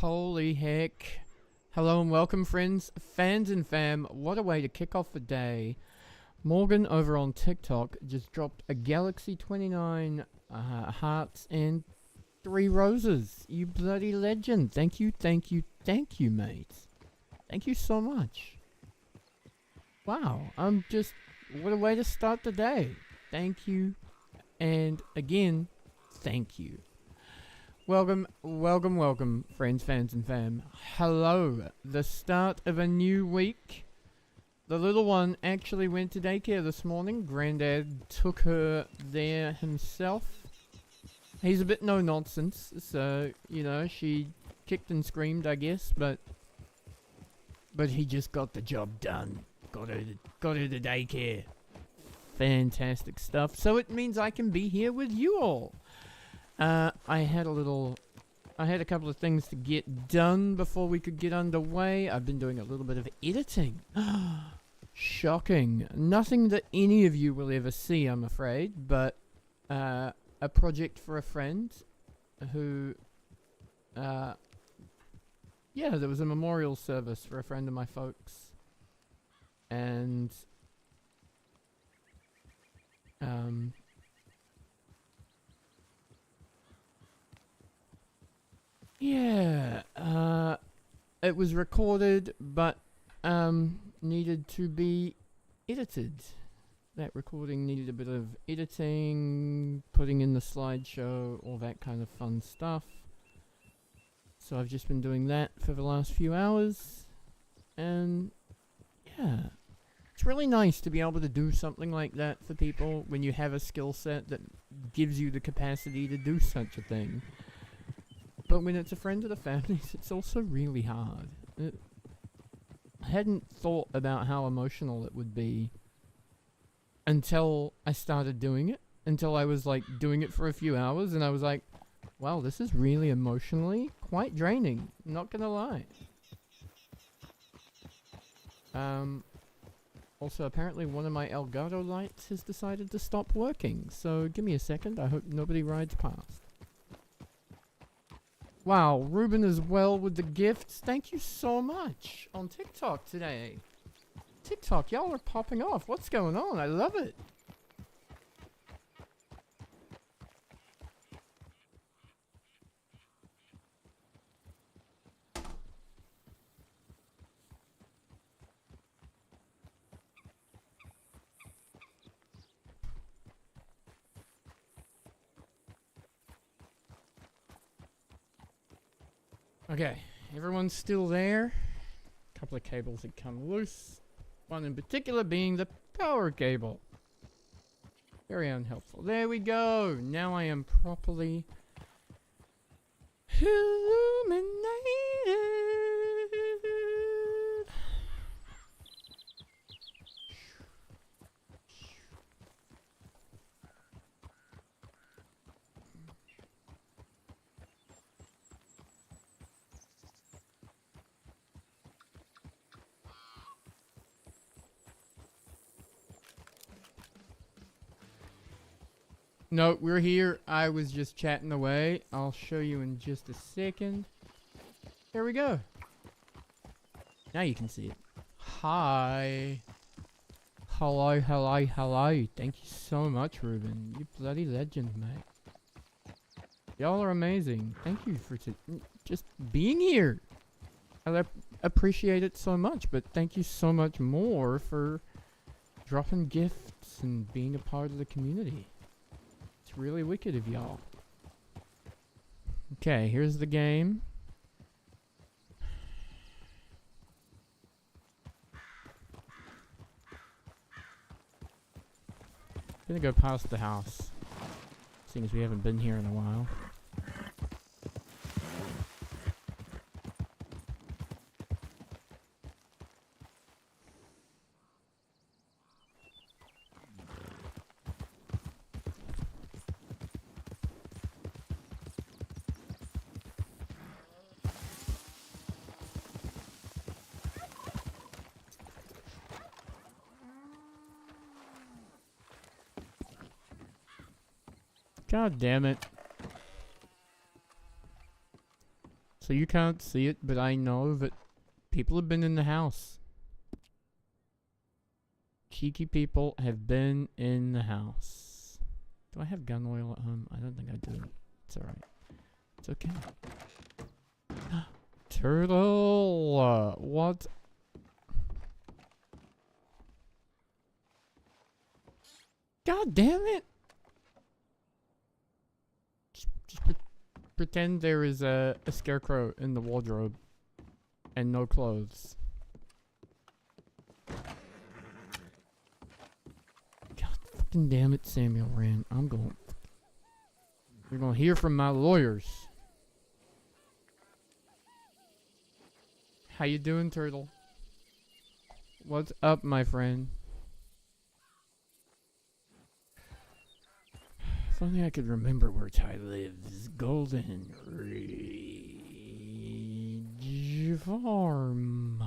Holy heck. Hello and welcome, friends, fans and fam. What a way to kick off the day. Morgan over on TikTok just dropped a Galaxy 29 hearts and 3 roses. You bloody legend. Thank you, mate. Thank you so much. Wow, what a way to start the day. Thank you, and again, thank you. Welcome, friends, fans, and fam. Hello, the start of a new week. The little one actually went to daycare this morning. Granddad took her there himself. He's a bit no nonsense, so, you know, she kicked and screamed, I guess, but he just got the job done. Got her to daycare. Fantastic stuff. So it means I can be here with you all. I had a couple of things to get done before we could get underway. I've been doing a little bit of editing. Shocking. Nothing that any of you will ever see, I'm afraid, but a project for a friend who, yeah, there was a memorial service for a friend of my folks, and yeah, it was recorded, but needed to be edited. That recording needed a bit of editing, putting in the slideshow, all that kind of fun stuff. So I've just been doing that for the last few hours, and yeah, it's really nice to be able to do something like that for people when you have a skill set that gives you the capacity to do such a thing. But when it's a friend of the family's, it's also really hard. I hadn't thought about how emotional it would be until I started doing it. Until I was like doing it for a few hours and I was like, wow, this is really emotionally quite draining. Not gonna lie. Also, apparently one of my Elgato lights has decided to stop working. So give me a second. I hope nobody rides past. Wow, Ruben as well with the gifts. Thank you so much on TikTok today. TikTok, y'all are popping off. What's going on? I love it. Okay, everyone's still there. A couple of cables had come loose. One in particular being the power cable. Very unhelpful. There we go. Now I am properly illuminated. No, we're here. I was just chatting away. I'll show you in just a second. There we go. Now you can see it. Hi. Hello. Thank you so much, Ruben. You bloody legend, mate. Y'all are amazing. Thank you for just being here. I appreciate it so much, but thank you so much more for dropping gifts and being a part of the community. Really wicked of y'all. Okay, here's the game. Gonna go past the house, seeing as we haven't been here in a while. God damn it. So you can't see it, but I know that people have been in the house. Cheeky people have been in the house. Do I have gun oil at home? I don't think I do. It's alright. It's okay. Turtle! What? God damn it! Just pretend there is a scarecrow in the wardrobe. And no clothes. God fucking damn it, Samuel Rand. You're gonna hear from my lawyers. How you doing, Turtle? What's up, my friend? If only I could remember where Ty lives. Golden Ridge Farm.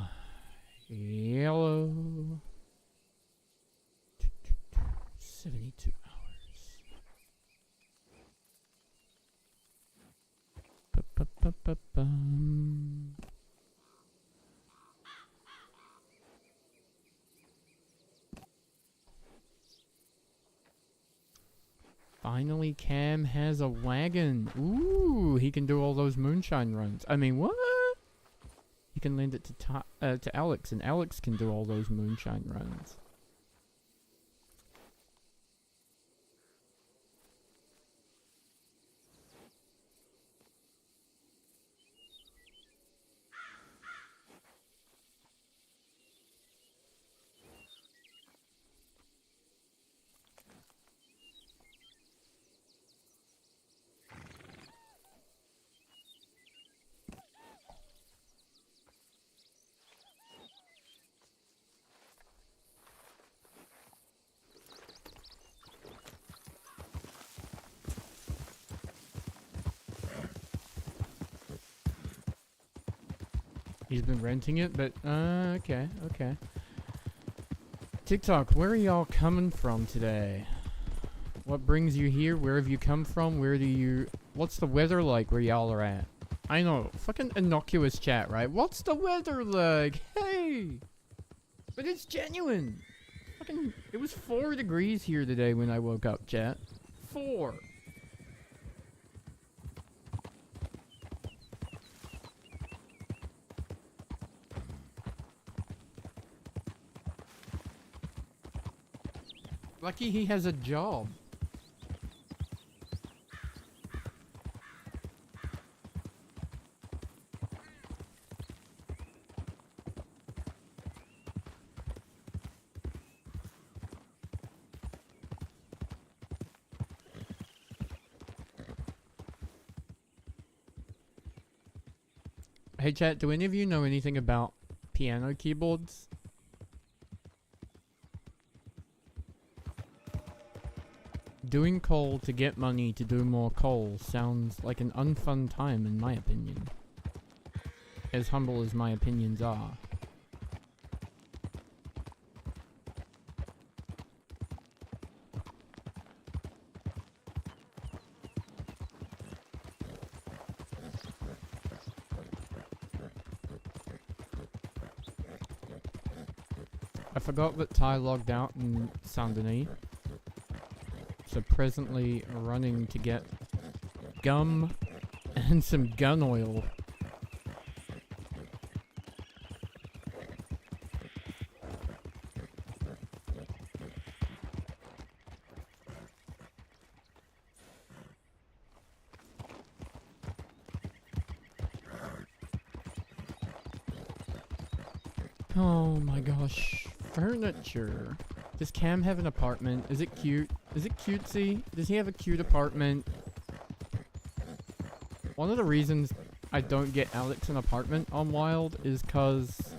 Yellow. 72 hours. Ba-ba-ba-ba-bum. Finally, Cam has a wagon. Ooh, he can do all those moonshine runs. I mean, what? He can lend it to Alex, and Alex can do all those moonshine runs. He's been renting it, but, okay. TikTok, where are y'all coming from today? What brings you here? Where have you come from? What's the weather like where y'all are at? I know, fucking innocuous chat, right? What's the weather like? Hey! But it's genuine! Fucking, it was 4 degrees here today when I woke up, chat. 4! Lucky he has a job. Hey chat, do any of you know anything about piano keyboards? Doing coal to get money to do more coal sounds like an unfun time in my opinion. As humble as my opinions are. I forgot that Ty logged out in Saint Denis. So presently running to get gum and some gun oil. Oh my gosh. Furniture. Does Cam have an apartment? Is it cute? Is it cutesy? Does he have a cute apartment? One of the reasons I don't get Alex an apartment on Wild is cause...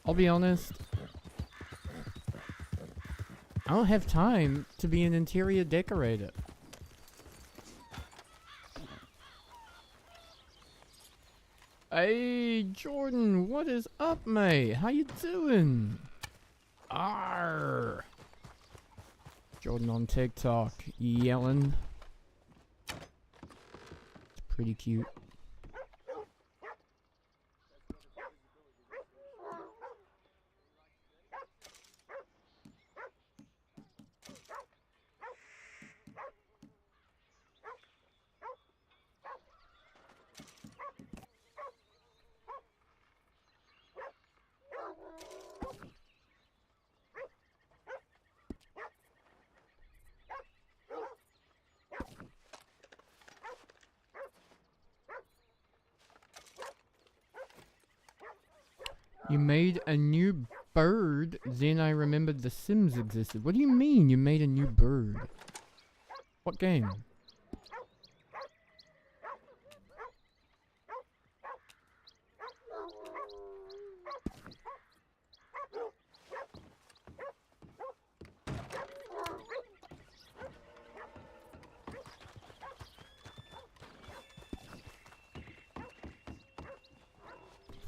I'll be honest. I don't have time to be an interior decorator. Hey, Jordan, what is up, mate? How you doing? Arr! Jordan on TikTok, yelling. It's pretty cute. You made a new bird, then I remembered The Sims existed. What do you mean you made a new bird? What game?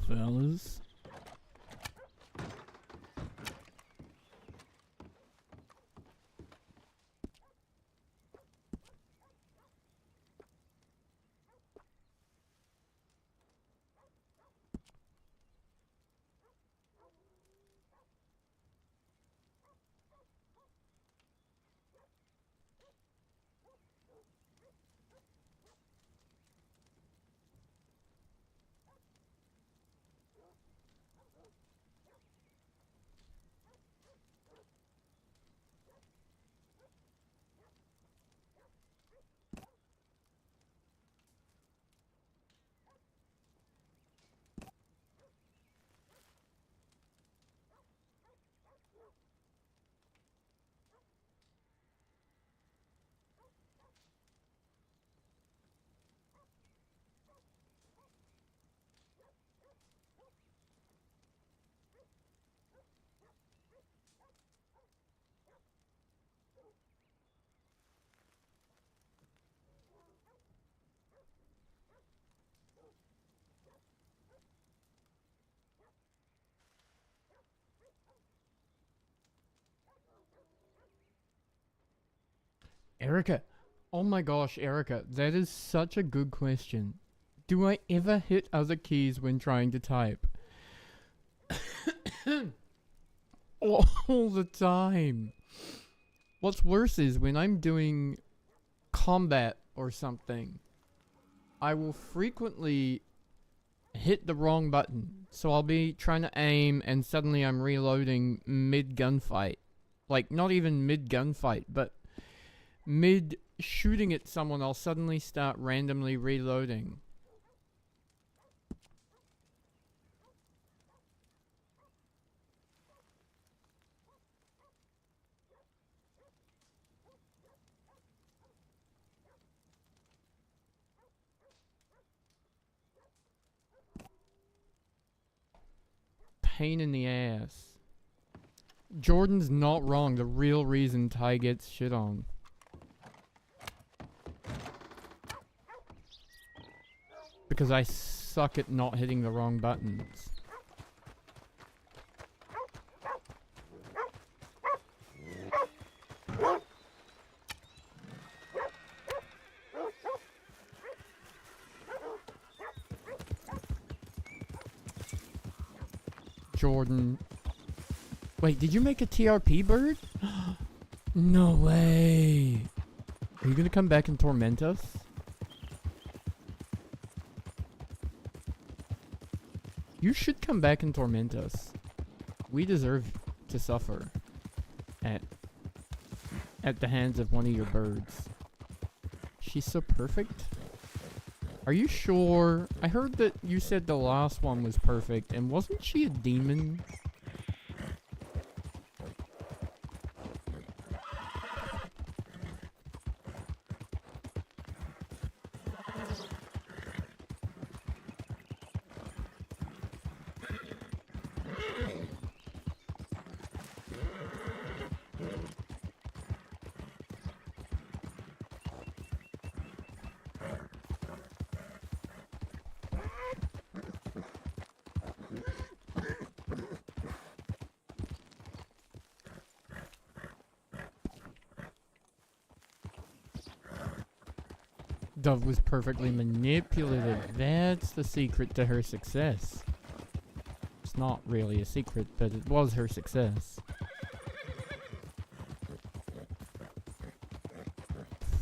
Fellas. Erica. Oh my gosh, Erica, that is such a good question. Do I ever hit other keys when trying to type? All the time. What's worse is when I'm doing combat or something, I will frequently hit the wrong button. So I'll be trying to aim and suddenly I'm reloading mid gunfight. Like, not even mid gunfight, but mid shooting at someone, I'll suddenly start randomly reloading. Pain in the ass. Jordan's not wrong. The real reason Ty gets shit on. Because I suck at not hitting the wrong buttons. Jordan. Wait, did you make a TRP bird? No way. Are you gonna come back and torment us? You should come back and torment us. We deserve to suffer at the hands of one of your birds. She's so perfect. Are you sure? I heard that you said the last one was perfect, and wasn't she a demon? Dove was perfectly manipulative. That's the secret to her success. It's not really a secret, but it was her success.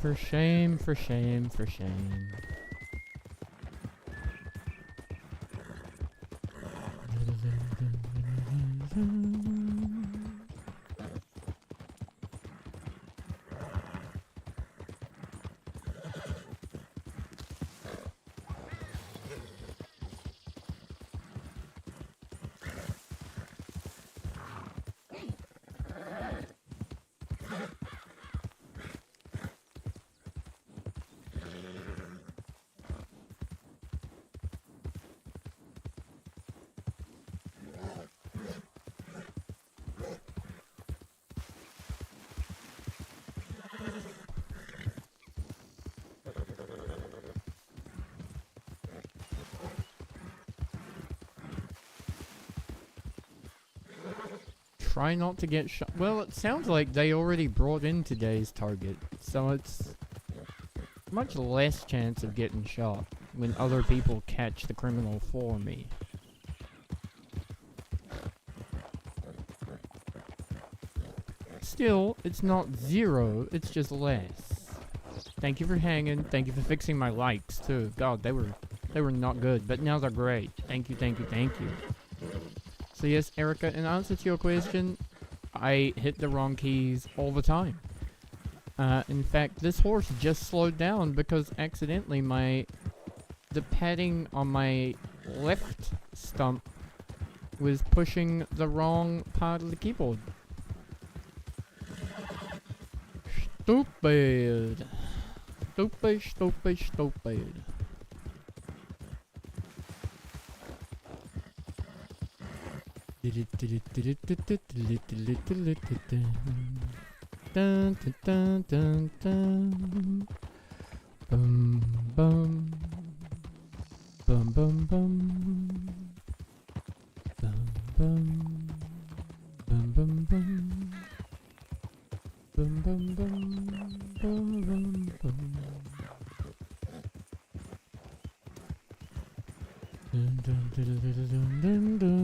For shame, for shame, for shame. try not to get shot. Well, it sounds like they already brought in today's target, so it's much less chance of getting shot when other people catch the criminal for me. Still, it's not zero, it's just less. Thank you for hanging. Thank you for fixing my likes too. God, they were not good, but now they're great. Thank you, thank you, thank you. So yes, Erica, in answer to your question, I hit the wrong keys all the time. In fact, this horse just slowed down because accidentally the padding on my left stump was pushing the wrong part of the keyboard. Stupid. Stupid, stupid, stupid. Dun, dun, dun, dun, dun. Bum, bum. Bum, bum, bum. Bum, bum. Bum, bum, bum. Bum, bum, bum. Bum, bum, bum. Dun, dun, dun, dun, dun, dun, dun.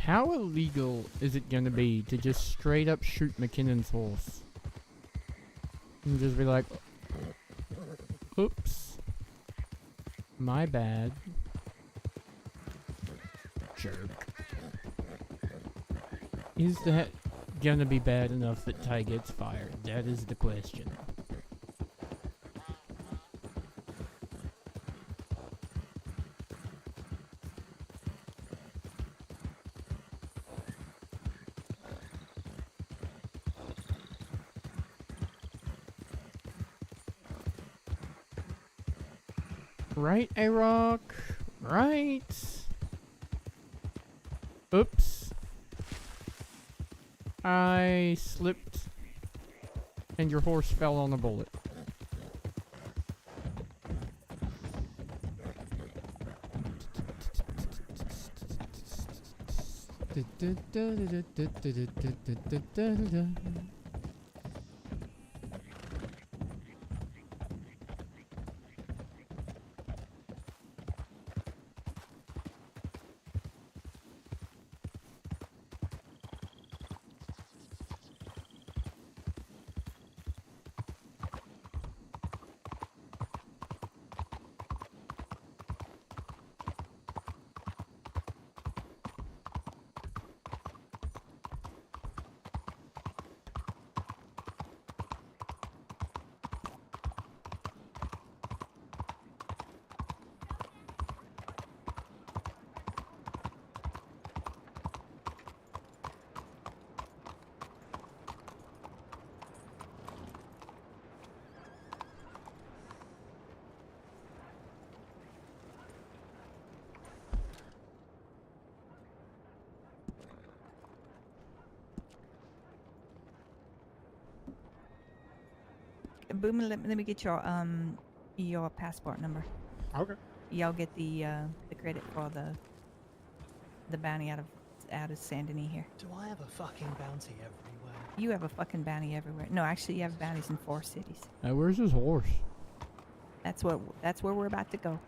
How illegal is it gonna be to just straight up shoot McKinnon's horse? And just be like, oops. My bad. Jerk. Is that gonna be bad enough that Ty gets fired? That is the question. Right, A-Rock? Right? Oops. I slipped and your horse fell on a bullet. Boom, let me get your passport number. Okay. Y'all get the credit for the bounty out of Saint Denis here. Do I have a fucking bounty everywhere? You have a fucking bounty everywhere. No, actually, you have bounties in 4 cities. Where's his horse? That's where we're about to go,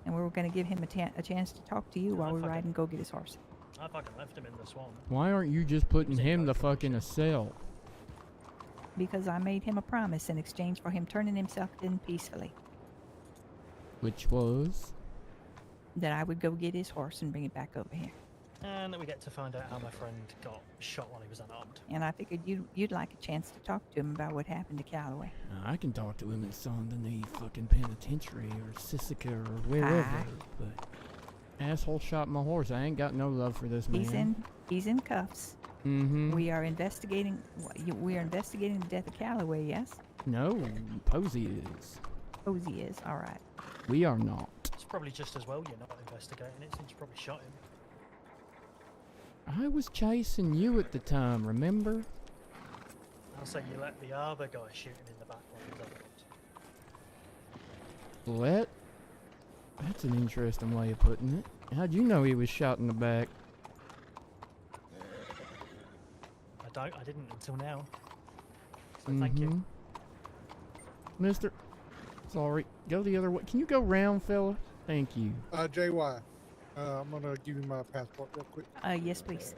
and we're gonna give him a chance to talk to you while we ride and go get his horse. I fucking left him in the swamp. Why aren't you just putting him the fuck in a cell? Because I made him a promise in exchange for him turning himself in peacefully. Which was? that I would go get his horse and bring it back over here. And we get to find out how my friend got shot while he was unarmed. And I figured you'd like a chance to talk to him about what happened to Calloway. I can talk to him in Saint Denis fucking penitentiary or Sissica or wherever, but asshole shot my horse. I ain't got no love for this man. He's in cuffs. Mm-hmm. We are investigating the death of Calloway. Yes. No, Posey is. Posey is. All right. We are not. It's probably just as well you're not investigating it since you probably shot him. I was chasing you at the time, remember? I'll say you let the other guy shooting in the back while he was unarmed. Let? That's an interesting way of putting it. How'd you know he was shot in the back? I didn't until now. So thank you. Mister, sorry, go the other way. Can you go round, fella? Thank you. JY, I'm gonna give you my passport real quick. Yes, please.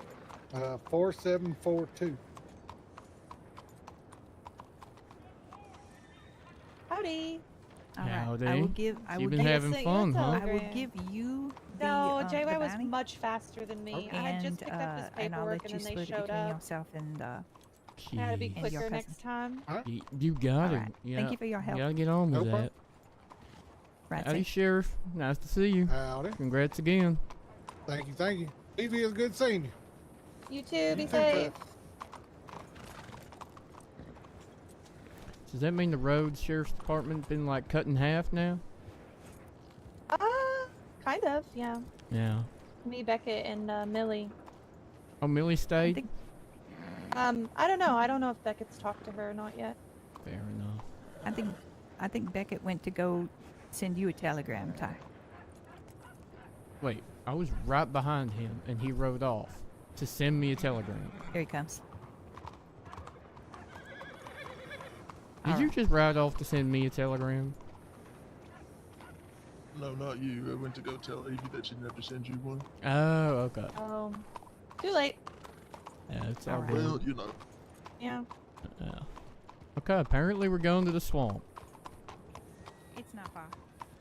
4742. Howdy. All right. Howdy. I will give. I You've will been give, having fun, huh? I will give you the. No, the JY was bounty, much faster than me. I had just picked up his and I'll paperwork let and you then they split it showed between up. yourself and. I had to be Jeez. And your quicker cousin. next time. You got it. Alright. Yeah. Thank you for your help. You gotta get on with No that. problem. Right. Howdy, so- Sheriff. Nice to see you. Howdy. Congrats again. Thank you. Evie, it's good seeing you. You too, be You too, safe. Does that mean the roads Sheriff's Department been like cut in half now? Kind of, yeah. Yeah. Me, Beckett, and Millie. Oh, Millie I stayed? think, I don't know. I don't know if Beckett's talked to her or not yet. Fair enough. I think Beckett went to go send you a telegram, Ty. Wait, I was right behind him and he rode off to send me a telegram. Here he comes. Did you just ride off to send me a telegram? No, not you. I went to go tell Evie that she'd never send you one. Oh, okay. Too late. Yeah, it's all Alright. good. Well, you know. Yeah. Yeah. Okay, apparently we're going to the swamp. It's not far.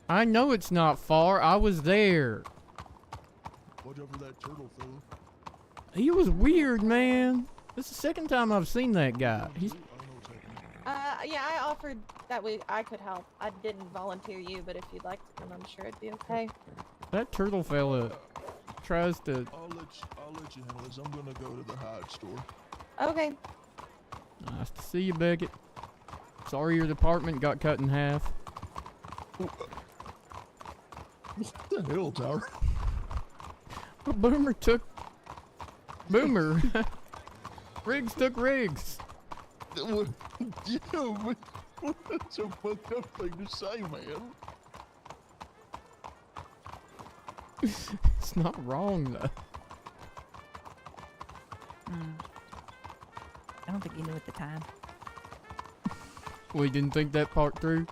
I know it's not far. I was there. Watch out for that turtle, fella. He was weird, man. This is the second time I've seen that guy. He's I know what's happening. Yeah, I offered that I could help. I didn't volunteer you, but if you'd like to come, I'm sure it'd be okay. that turtle fella tries to. I'll let you handle this. I'm gonna go to the hide store. Okay. Nice to see you, Beckett. Sorry your department got cut in half. What the hell, Tower? Well, Boomer took. Boomer. Riggs took Riggs. Yeah, but that's a fucked up thing to say, man. It's not wrong though. I don't think he knew at the time. We didn't think that part through.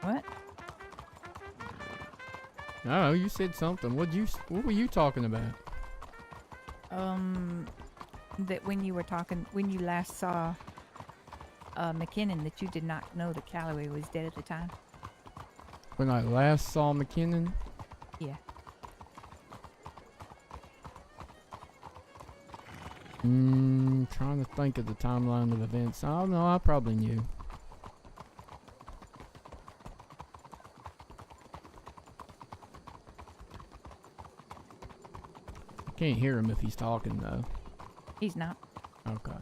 What? No, you said something. What were you talking about? That when you last saw McKinnon, that you did not know that Calloway was dead at the time. When I last saw McKinnon? Yeah. Trying to think of the timeline of events. I don't know, I probably knew. I can't hear him if he's talking though. He's not. Okay.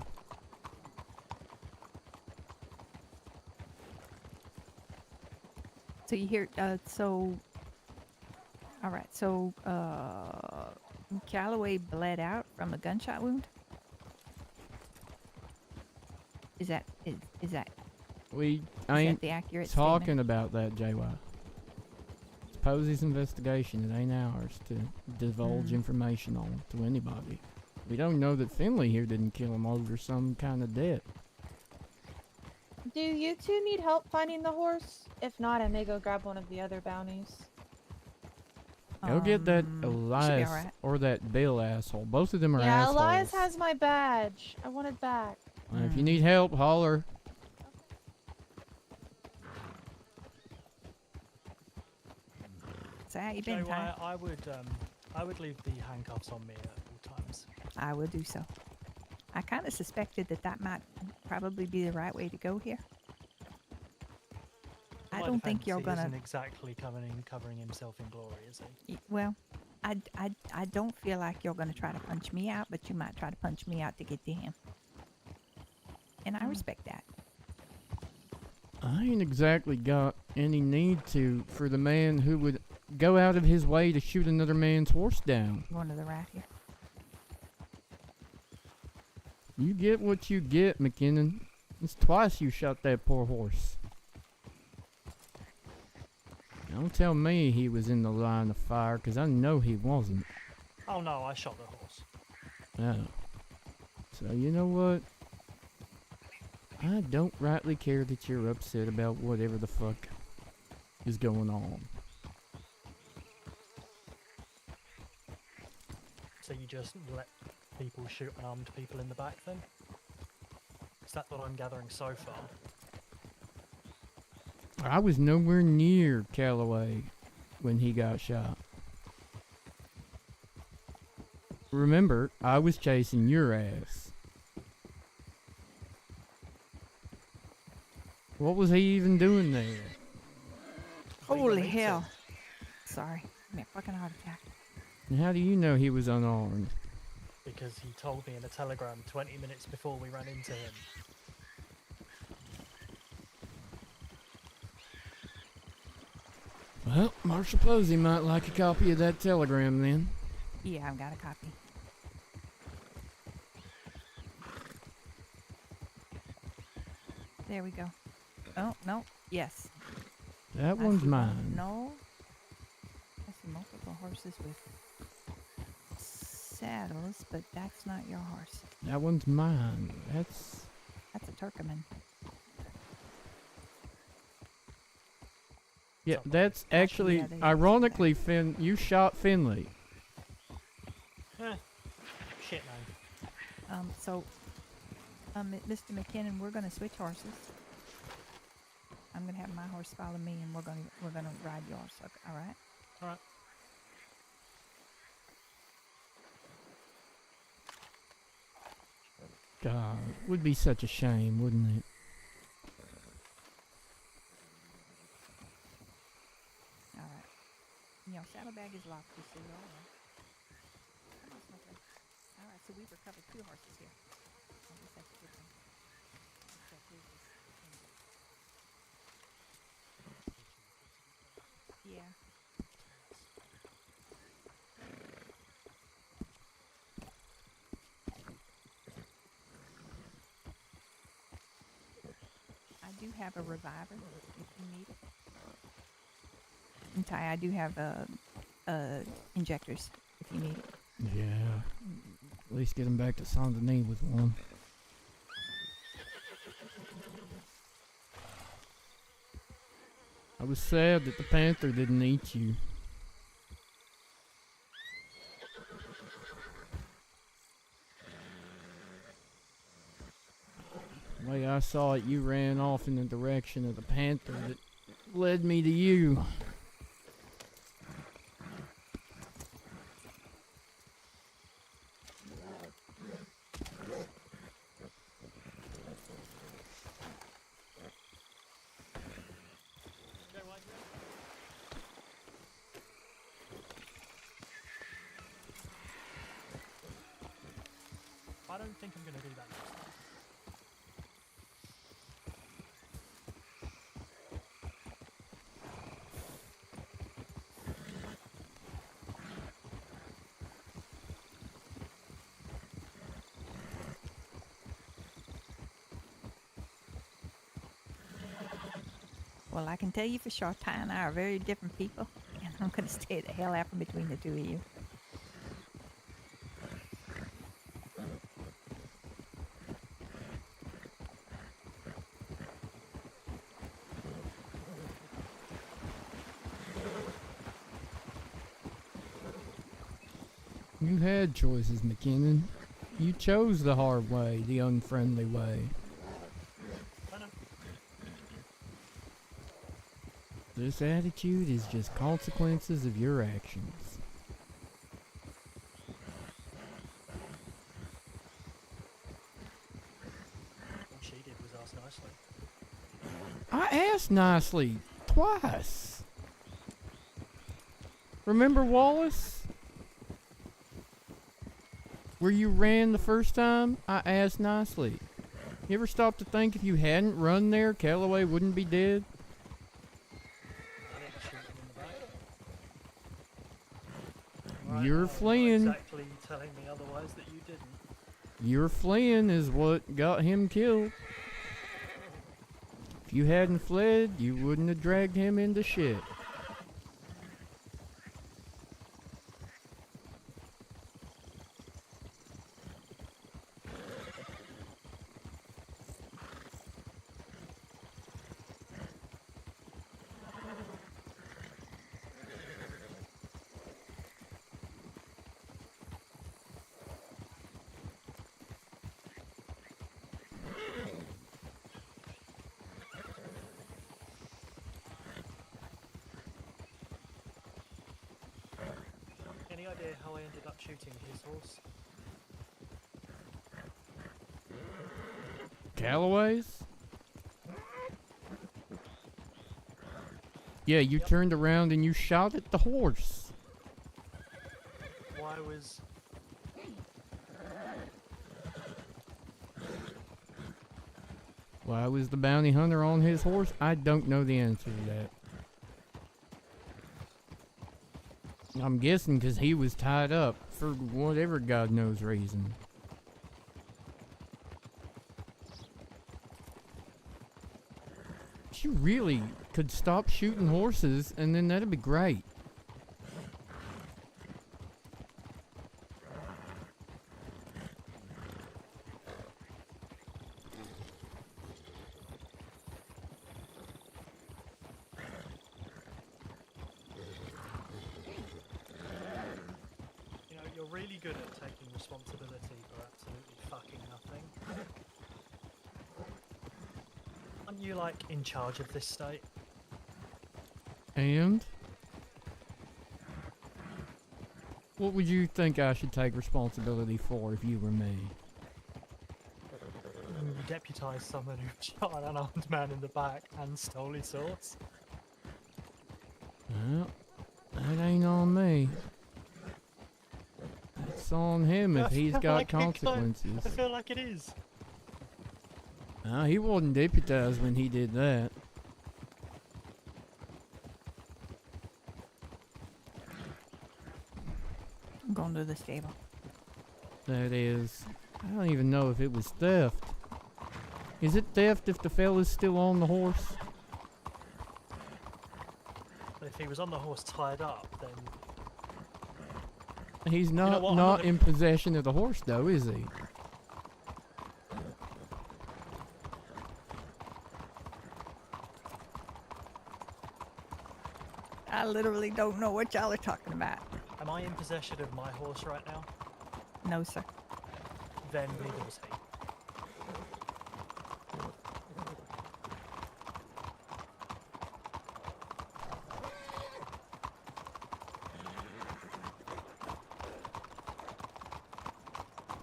So you hear, all right, so, Calloway bled out from a gunshot wound? Is that I ain't the accurate talking about that, JY. It's Posey's investigation. It ain't ours to divulge information on to anybody. We don't know that Finley here didn't kill him over some kind of debt. Do you two need help finding the horse? If not, I may go grab one of the other bounties. Go get that Should be Elias alright. or that Bill asshole. Both of them are Yeah, assholes. Elias has my badge. I want it back. If you need help, holler. So how you Joe, been, Ty? I would leave the handcuffs on me at all times. I will do so. I kind of suspected that might probably be the right way to go here. In I my don't think defense, you're he gonna. isn't exactly covering himself in glory, is he? Well, I don't feel like you're gonna try to punch me out, but you might try to punch me out to get to him. And I respect that. I ain't exactly got any need to for the man who would go out of his way to shoot another man's horse down. Going to the right here. You get what you get, McKinnon. It's twice you shot that poor horse. Don't tell me he was in the line of fire, 'cause I know he wasn't. Oh no, I shot the horse. Oh. So you know what? I don't rightly care that you're upset about whatever the fuck is going on. So you just let people shoot unarmed people in the back then? Is that what I'm gathering so far? I was nowhere near Callaway when he got shot. Remember, I was chasing your ass. What was he even doing there? What are you Holy gonna eat hell! him? Sorry, I'm a fucking heart attack. And how do you know he was unarmed? Because he told me in a telegram 20 minutes before we ran into him. Well, Marshal Posey might like a copy of that telegram then. Yeah, I've got a copy. There we go. Oh no, yes. That I one's see one. mine. No. I see multiple horses with saddles, but that's not your horse. That one's mine. That's... That's a Turkoman. Yeah, that's actually... yeah, there's ironically, Finn, you shot Finley. Shit, man. Mr. McKinnon, we're gonna switch horses. I'm gonna have my horse follow me, and we're gonna ride yours. Okay, all right? All right. God, would be such a shame, wouldn't it? All right. Your saddlebag is locked, you see, all right. Come on, Snowflake. All right, so we've recovered 2 horses here. I just have to get them. So here's this thing. Yeah. I do have a reviver if you need it. And Ty, I do have injectors if you need it. Yeah. At least get him back to Saint Denis with one. I was sad that the panther didn't eat you. The way I saw it, you ran off in the direction of the panther that led me to you. I don't think I'm going to do that next time. Well, I can tell you for sure, Ty and I are very different people, and I'm going to stay the hell out from between the two of you. You had choices, McKinnon. You chose the hard way, the unfriendly way. I know. This attitude is just consequences of your actions. All she did was ask nicely. I asked nicely twice. Remember Wallace? Where you ran the first time? I asked nicely. You ever stop to think if you hadn't run there, Calloway wouldn't be dead? I didn't shoot him in the back. You're now, fleeing. Not exactly telling me otherwise that you didn't. Your fleeing is what got him killed. If you hadn't fled, you wouldn't have dragged him into shit. Any idea how I ended up shooting his horse? Calloway's? Yeah, you turned around and you shot at the horse. Why was... Why was the bounty hunter on his horse? I don't know the answer to that. I'm guessing because he was tied up for whatever God knows reason. You really could stop shooting horses and then that'd be great. You know, you're really good at taking responsibility for absolutely fucking nothing. Aren't you, like, in charge of this state? And? What would you think I should take responsibility for if you were me? You deputised someone who shot an unarmed man in the back and stole his horse? Well, that ain't on me. It's on him if I he's feel got like it could. consequences. I feel like it is. He wasn't deputized when he did that. I'm going to the stable. That is, I don't even know if it was theft. Is it theft if the fella's still on the horse? If he was on the horse tied up, then He's know not what, I'm not gonna- in possession of the horse though, is he? I literally don't know what y'all are talking about. am I in possession of my horse right now? No, sir. Then neither was he.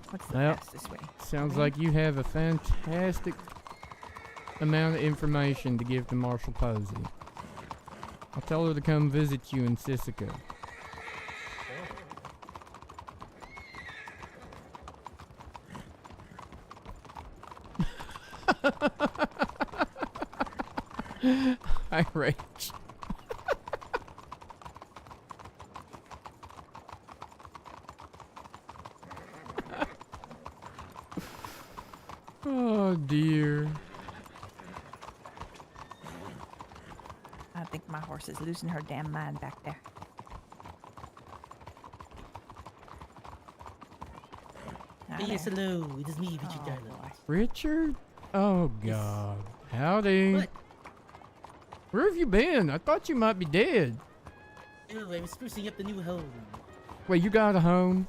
What's the Well, fastest way? Sounds Mhm. like you have a fantastic amount of information to give to Marshal Posey. I'll tell her to come visit you in Sisika. I rage. Oh dear. I think my horse is losing her damn mind back there. Hi Yes, there. hello. It is me, Richard Oh, Darlow. boy. Richard? Oh Yes. god. Howdy. What? Where have you been? I thought you might be dead. Oh, I'm sprucing up the new home. Wait, you got a home?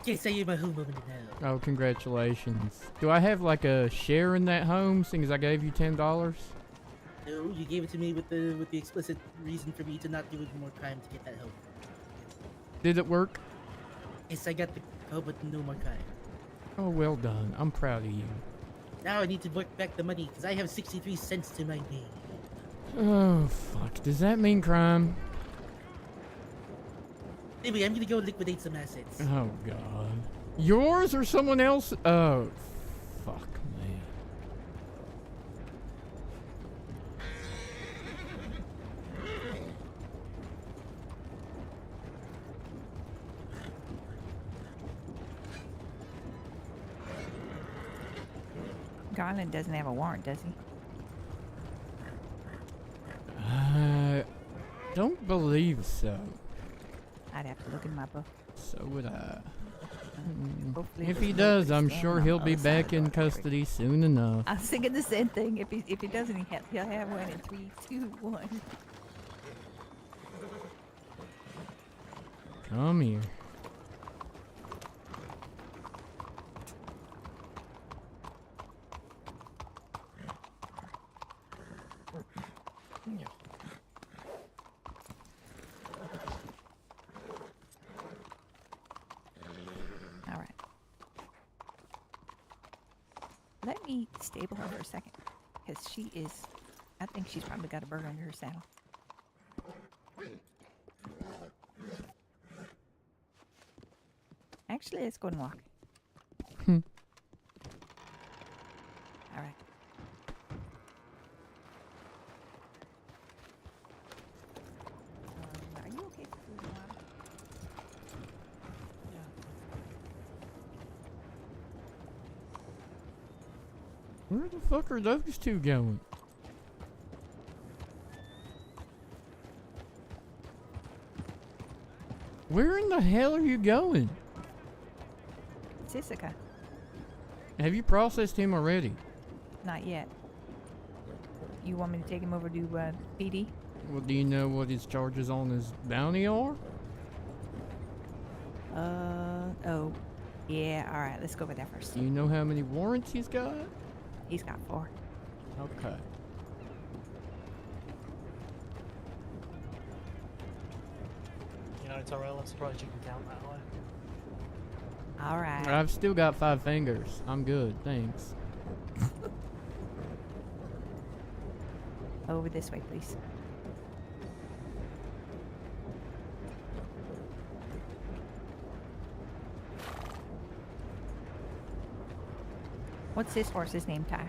Yes, I am a homeowner now. Oh, congratulations. Do I have like a share in that home, seeing as I gave you $10? No, you gave it to me with the explicit reason for me to not do more crime to get that help. Did it work? Yes, I got the help with no more crime. Oh, well done. I'm proud of you. Now I need to work back the money because I have 63 cents to my name. Oh, fuck. Does that mean crime? Anyway, I'm gonna go liquidate some assets. Oh, God. Yours or someone else? Oh, fuck, man. Garland doesn't have a warrant, does he? Don't believe so. I'd have to look in my book. So would I. Hopefully If there's he no does, nobody I'm standing sure on he'll the be other side of back the in door. There we go. custody soon enough. I was thinking the same thing. If he doesn't, he'll have one in 3, 2, 1. Come here. Yeah. All right. Let me stable her for a second, because she is. I think she's probably got a bird under her saddle. Actually, let's go and walk. Hmm. All right. Are you okay for food and water? Where the fuck are those two going? Where in the hell are you going? It's Issachar. Have you processed him already? Not yet. You want me to take him over to PD? Well, do you know what his charges on his bounty are? Oh. Yeah, alright, let's go with that first. Do you know how many warrants he's got? He's got 4. Okay. You know, Tyrell, I'm surprised you can count that high. Alright. I've still got 5 fingers. I'm good, thanks. Over this way, please. What's this horse's name, Ty?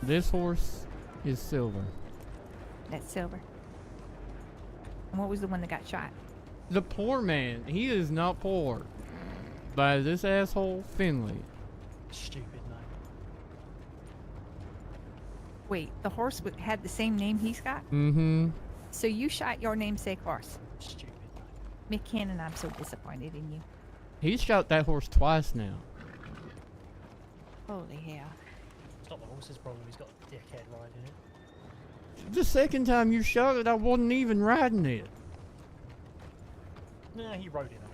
This horse is Silver. That's Silver. And what was the one that got shot? The poor man. He is not poor. By this asshole, Finley. Stupid name. Wait, the horse had the same name he's got? Mm-hmm. So you shot your namesake horse. Stupid name. McKinnon, I'm so disappointed in you. He's shot that horse twice now. Holy hell. It's not the horse's problem, he's got a dickhead riding it. The second time you shot it, I wasn't even riding it. Nah, he rode in on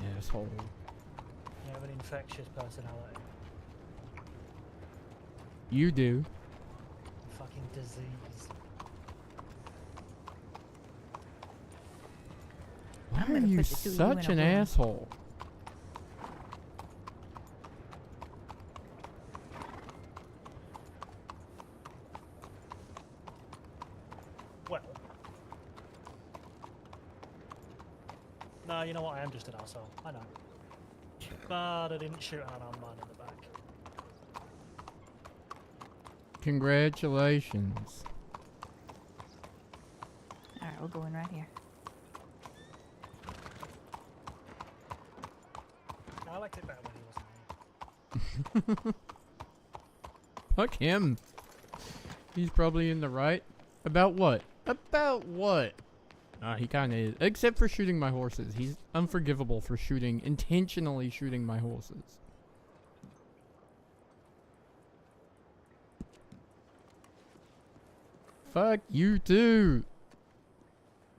it. Asshole. You have an infectious personality. You do. Fucking disease. Why I'm are gonna you put the two of you in such a an room. asshole? Well. No, you know what? I am just an arsehole. I know. But I didn't shoot an unarmed man in the back. Congratulations. Alright, we're going right here. I liked it better when he wasn't here. Fuck him. He's probably in the right. About what? About what? He kinda is. Except for shooting my horses. He's unforgivable for intentionally shooting my horses. Fuck you too.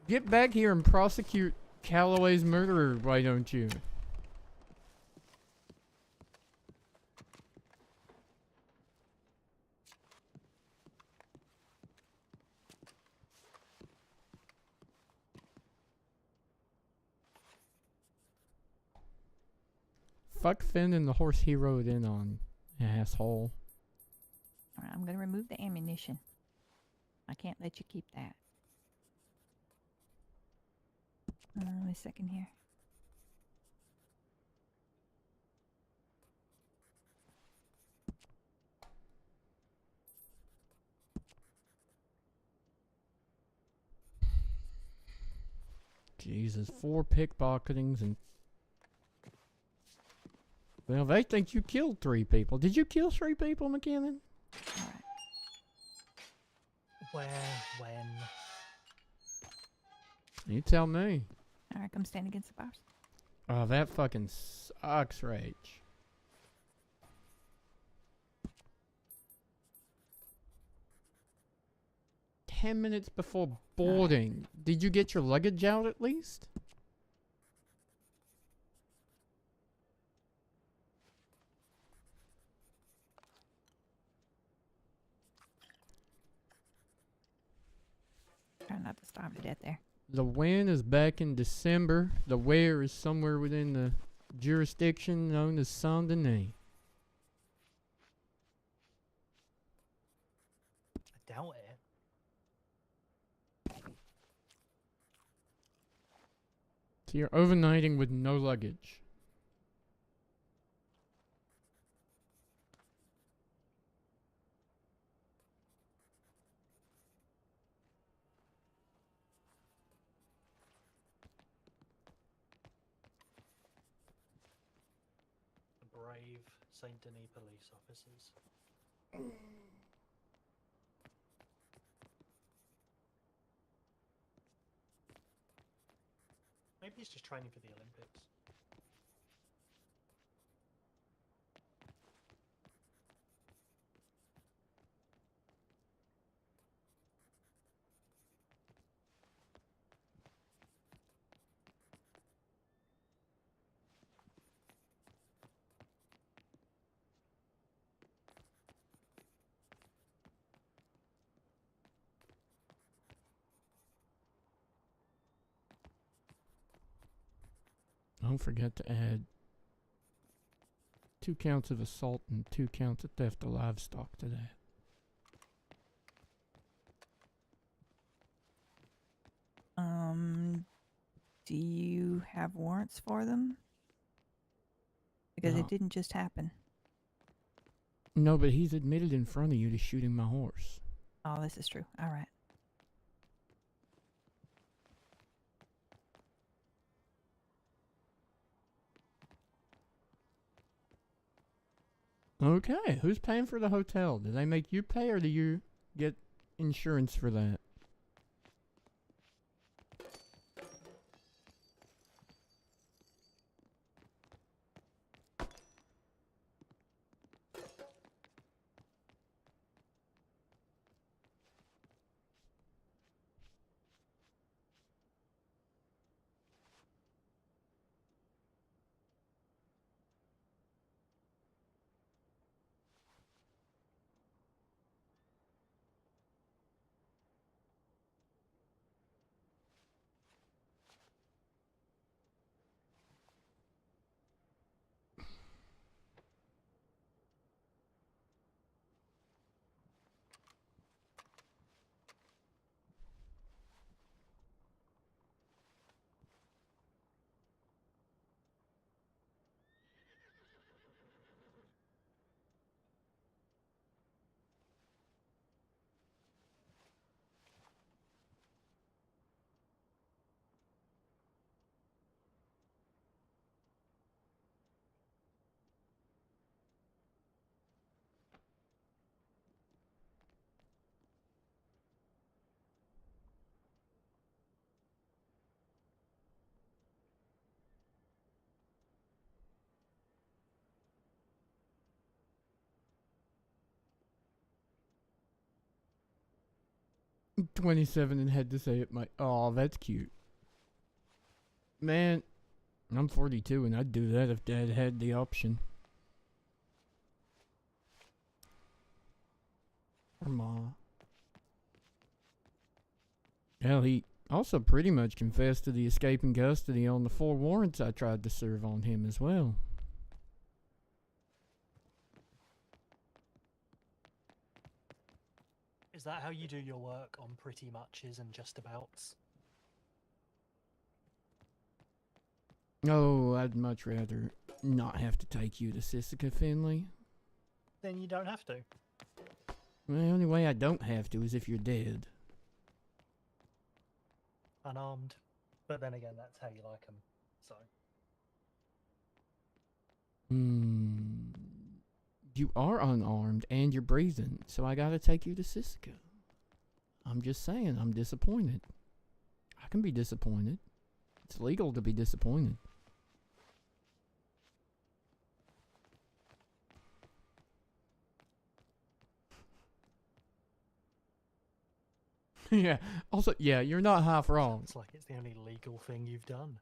Get back here and prosecute Calloway's murderer, why don't you? Fuck Finn and the horse he rode in on, asshole. Alright, I'm gonna remove the ammunition. I can't let you keep that. Wait a second here. Jesus, 4 pickpocketings and... Well, they think you killed 3 people. Did you kill 3 people, McKinnon? Alright. Where, when? You tell me. Alright, come stand against the bars. Oh, that fucking sucks, Rach. "10 minutes before boarding. Did you get your luggage out at least?" Try not to starve to death there. The when is back in December. The where is somewhere within the jurisdiction known as Saint Denis. I doubt it. So you're overnighting with no luggage. The brave Saint Denis police officers. Maybe he's just training for the Olympics. Don't forget to add 2 counts of assault and 2 counts of theft of livestock to that. Do you have warrants for them? Because No. it didn't just happen. No, but he's admitted in front of you to shooting my horse. Oh, this is true. Alright. Okay, who's paying for the hotel? Do they make you pay or do you get insurance for that? "27 and had to say it might..." Oh, that's cute. Man, I'm 42 and I'd do that if Dad had the option. Or Ma. Hell, he also pretty much confessed to the escaping custody on the 4 warrants I tried to serve on him as well. Is that how you do your work on pretty muches and just abouts? Oh, I'd much rather not have to take you to Sissica, Finley. Then you don't have to. The only way I don't have to is if you're dead. Unarmed. But then again, that's how you like them. So. You are unarmed and you're breathing, so I gotta take you to Sissica. I'm just saying, I'm disappointed. I can be disappointed. It's legal to be disappointed. Yeah, also, yeah, you're not half wrong. It's like it's the only legal thing you've done.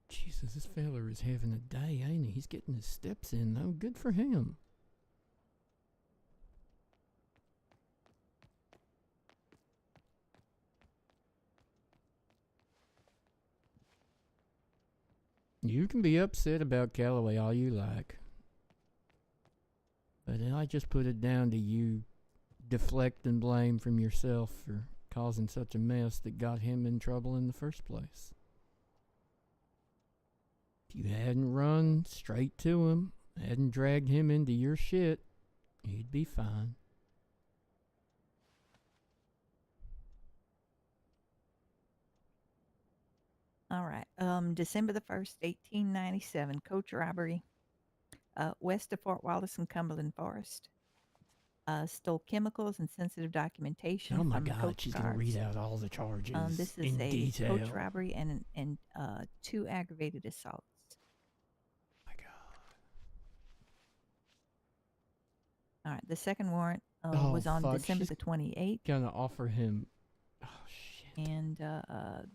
Jesus, this feller is having a day, ain't he? He's getting his steps in, though. Good for him. You can be upset about Calloway all you like. But then I just put it down to you deflecting blame from yourself for causing such a mess that got him in trouble in the first place. If you hadn't run straight to him, hadn't dragged him into your shit, he'd be fine. All right. December the 1st, 1897, coach robbery west of Fort Wallace in Cumberland Forest. Stole chemicals and sensitive documentation Oh my from the God, coach she's gonna guards. read out all the charges This is in a detail. coach robbery and 2 aggravated assaults. My God. All right. The second warrant Oh, was on fuck, December she's the 28th. Gonna offer him. Oh shit. And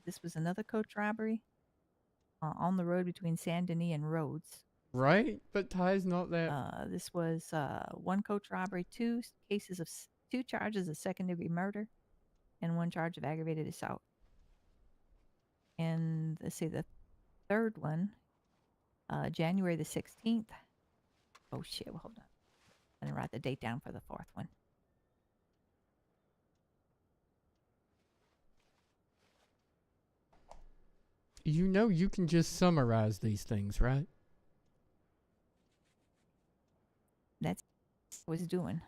this was another coach robbery on the road between Saint Denis and Rhodes. Right? But Ty's not that. This was 1 coach robbery, 2 charges of second-degree murder, and 1 charge of aggravated assault. And let's see, the third one, January the 16th. Oh shit! Well, hold on. I didn't write the date down for the 4th one. You know you can just summarize these things, right? That's what I was doing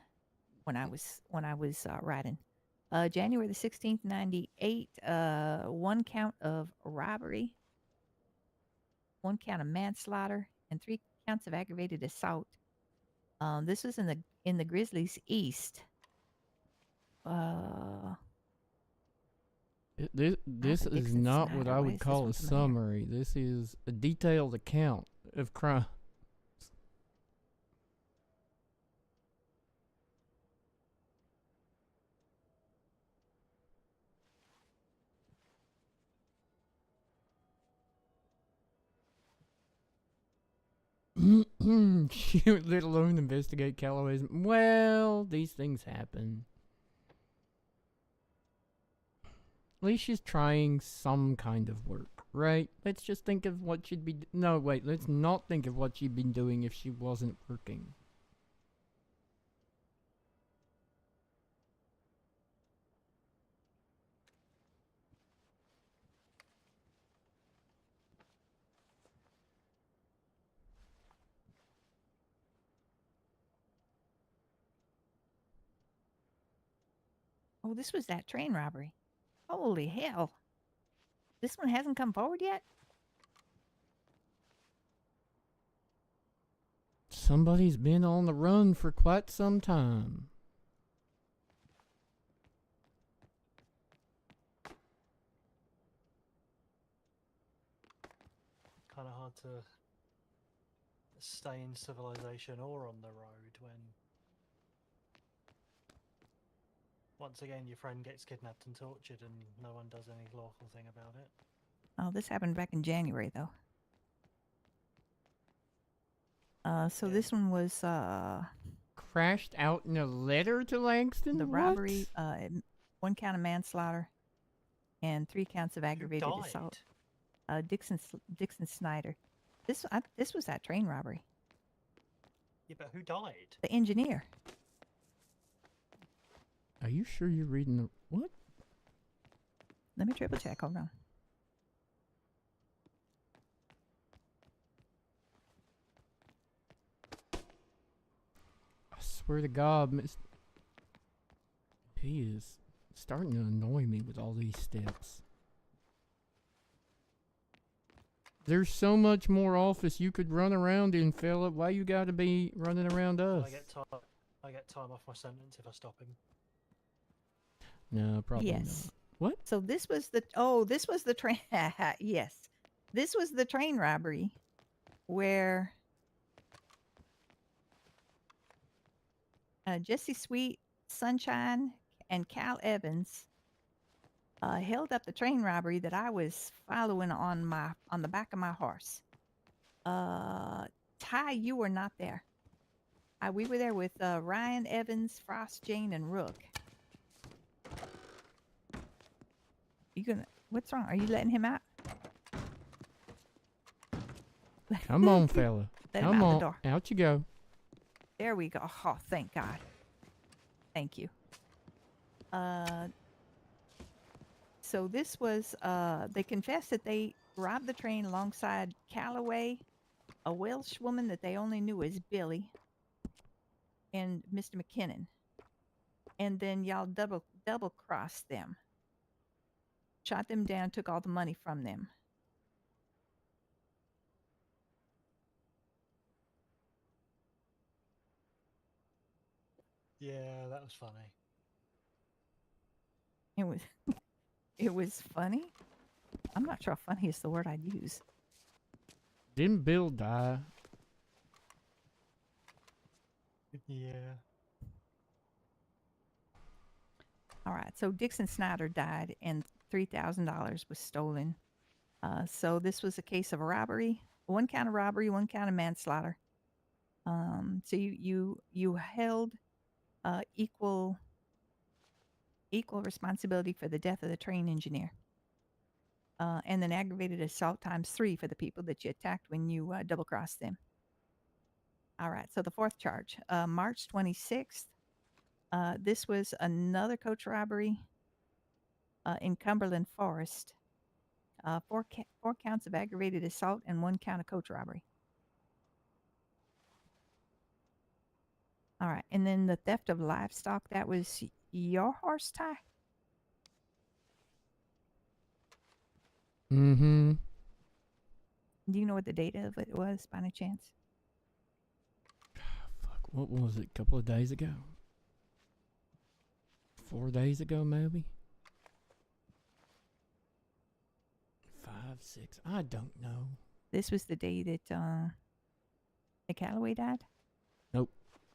when I was writing. January the 16th, 98. 1 count of robbery, 1 count of manslaughter, and 3 counts of aggravated assault. This was in the Grizzlies East. This is Dixon not what Snyder. I Why would is this call one a familiar? summary. This is a detailed account of crime. Shoot, let alone investigate Calloway's. Well, these things happen. At least she's trying some kind of work, right? Let's just think of what she'd be. No, wait, let's not think of what she'd been doing if she wasn't working. Oh, this was that train robbery. Holy hell! This one hasn't come forward yet. Somebody's been on the run for quite some time. Kind of hard to stay in civilization or on the road when, once again, your friend gets kidnapped and tortured and no one does any lawful thing about it. Oh, this happened back in January, though. So Yeah. this one was Crashed out in a letter to Langston? the What? robbery, 1 count of manslaughter, and 3 counts of aggravated Who died? assault. Dixon Snyder. This was that train robbery. Yeah, but who died? The engineer. Are you sure you're reading the what? Let me triple check. Hold on. I swear to God, he is starting to annoy me with all these steps. There's so much more office you could run around in, Philip. Why you gotta be running around us? I get time off my sentence if I stop him. No, probably Yes. not. What? So this was the train. Yes, this was the train robbery where Jesse Sweet, Sunshine, and Cal Evans held up the train robbery that I was following on the back of my horse. Ty, you were not there. We were there with Ryan, Evans, Frost, Jane, and Rook. What's wrong? Are you letting him out? Come on, fella. Let him Come out on. the door. Out you go. There we go. Oh, thank God. Thank you. So this was, they confessed that they robbed the train alongside Calloway, a Welsh woman that they only knew as Billy, and Mr. McKinnon. And then y'all double crossed them. Shot them down, took all the money from them. Yeah, that was funny. It was it was funny. I'm not sure funny is the word I'd use. Didn't Bill die? Yeah. All right. So Dixon Snyder died and $3,000 was stolen. So this was a case of a robbery, one count of robbery, one count of manslaughter. So you held equal responsibility for the death of the train engineer. And then aggravated assault ×3 for the people that you attacked when you double-crossed them. All right, so the fourth charge, March 26th, this was another coach robbery in Cumberland Forest. Four counts of aggravated assault and one count of coach robbery. All right, and then the theft of livestock, that was your horse, Ty? Mm-hmm. Do you know what the date of it was, by any chance? Fuck, what was it? A couple of days ago? 4 days ago, maybe? 5, 6, I don't know. This was the day that Calloway died? Nope.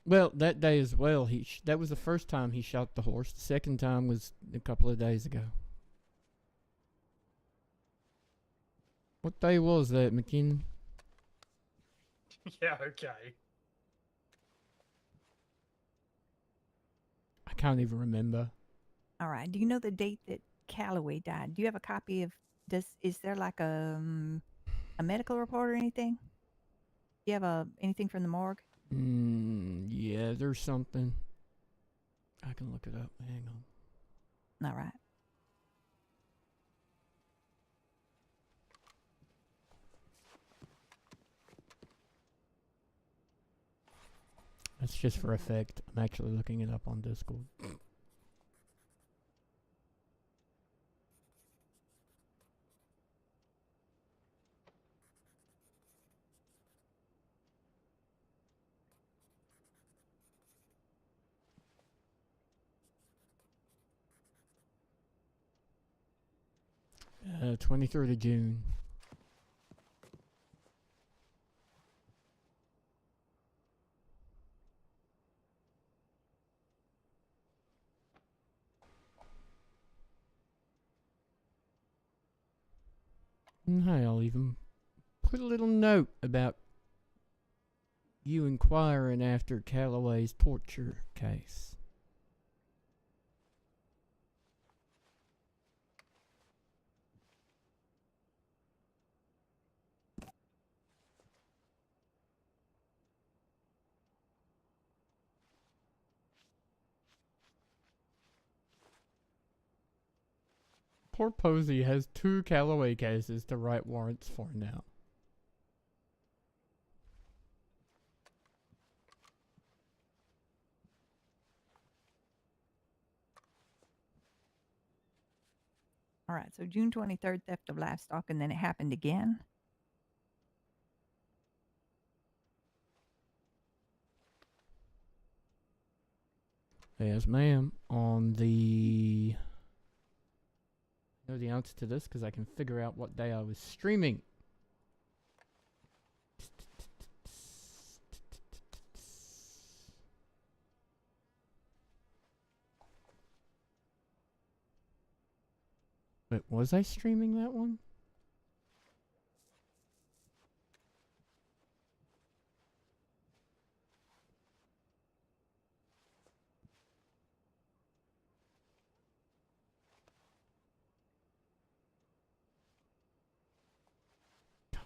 Well, that day as well, that was the first time he shot the horse. The second time was a couple of days ago. What day was that, McKinnon? Yeah, okay. I can't even remember. All right. Do you know the date that Calloway died? Do you have a copy of? Is there like a medical report or anything? Do you have anything from the morgue? Yeah, there's something. I can look it up. Hang on. All right. That's just for effect. I'm actually looking it up on Discord. Uh, 23rd of June. And hey, I'll even put a little note about you inquiring after Calloway's torture case. Poor Posey has 2 Callaway cases to write warrants for now. All right, so June 23rd, theft of livestock, and then it happened again. Yes, ma'am. On the... I know the answer to this because I can figure out what day I was streaming. Wait, was I streaming that one?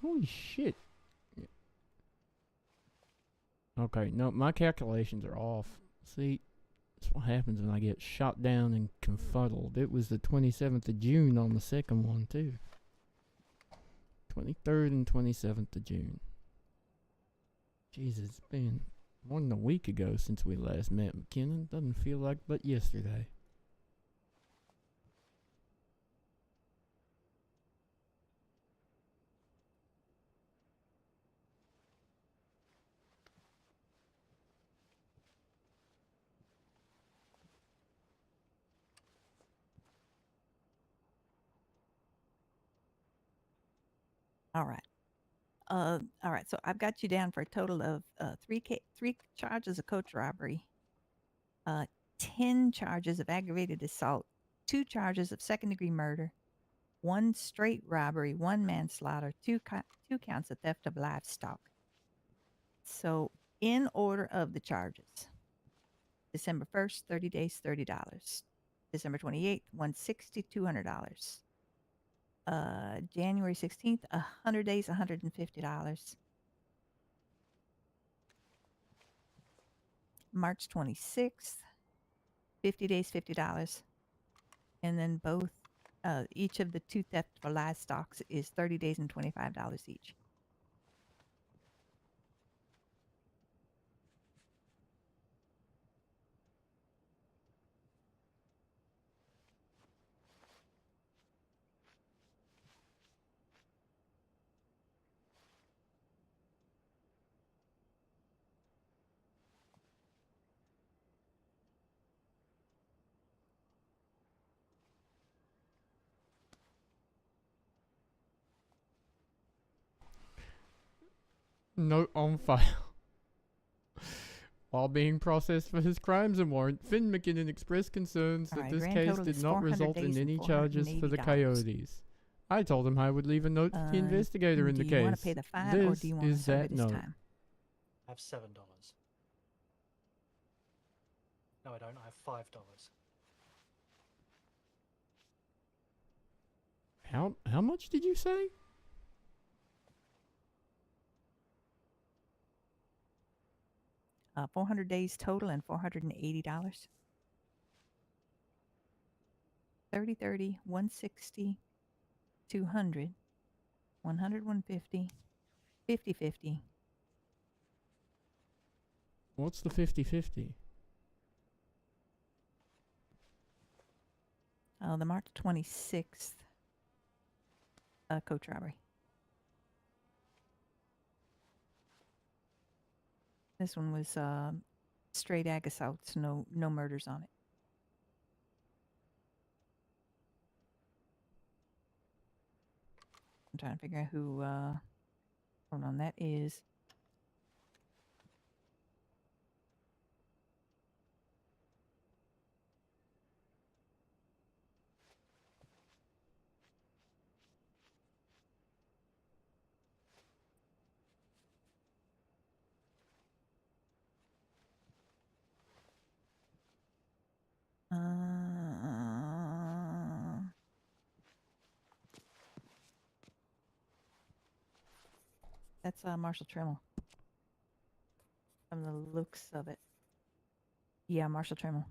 Holy shit. Okay, no, my calculations are off. See, that's what happens when I get shot down and confuddled. It was the 27th of June on the second one, too. 23rd and 27th of June. Jesus, it's been more than a week ago since we last met, McKinnon. Doesn't feel like but yesterday. All right. All right. So I've got you down for a total of 3 charges of coach robbery, 10 charges of aggravated assault, 2 charges of second-degree murder, 1 straight robbery, 1 manslaughter, 2 counts of theft of livestock. So in order of the charges: December 1st, 30 days, $30. December 28th, $160, $200. January 16th, 100 days, $150. March 26th, 50 days, $50. And then each of the 2 theft for livestock is 30 days and $25 each. Note on file. While being processed for his crimes and warrant, Finn McKinnon expressed concerns that Alright, this grand case total did is not 400 result in days and any charges for the $480. coyotes. I told him I would leave a note to the investigator in the Do you want case. to pay the fine, or This do you want to is serve that it this note. time? I have $7. No, I don't. I have $5. How much did you say? $400 days total and $480. 30, 30, 160, 200, 100, 150, 50, 50. What's the 50-50? The March 26th coach robbery. This one was straight ag assaults, no murders on it. I'm trying to figure out who. Hold on, that is. That's Marshall Tremmel. From the looks of it. Yeah, Marshall Tremmel.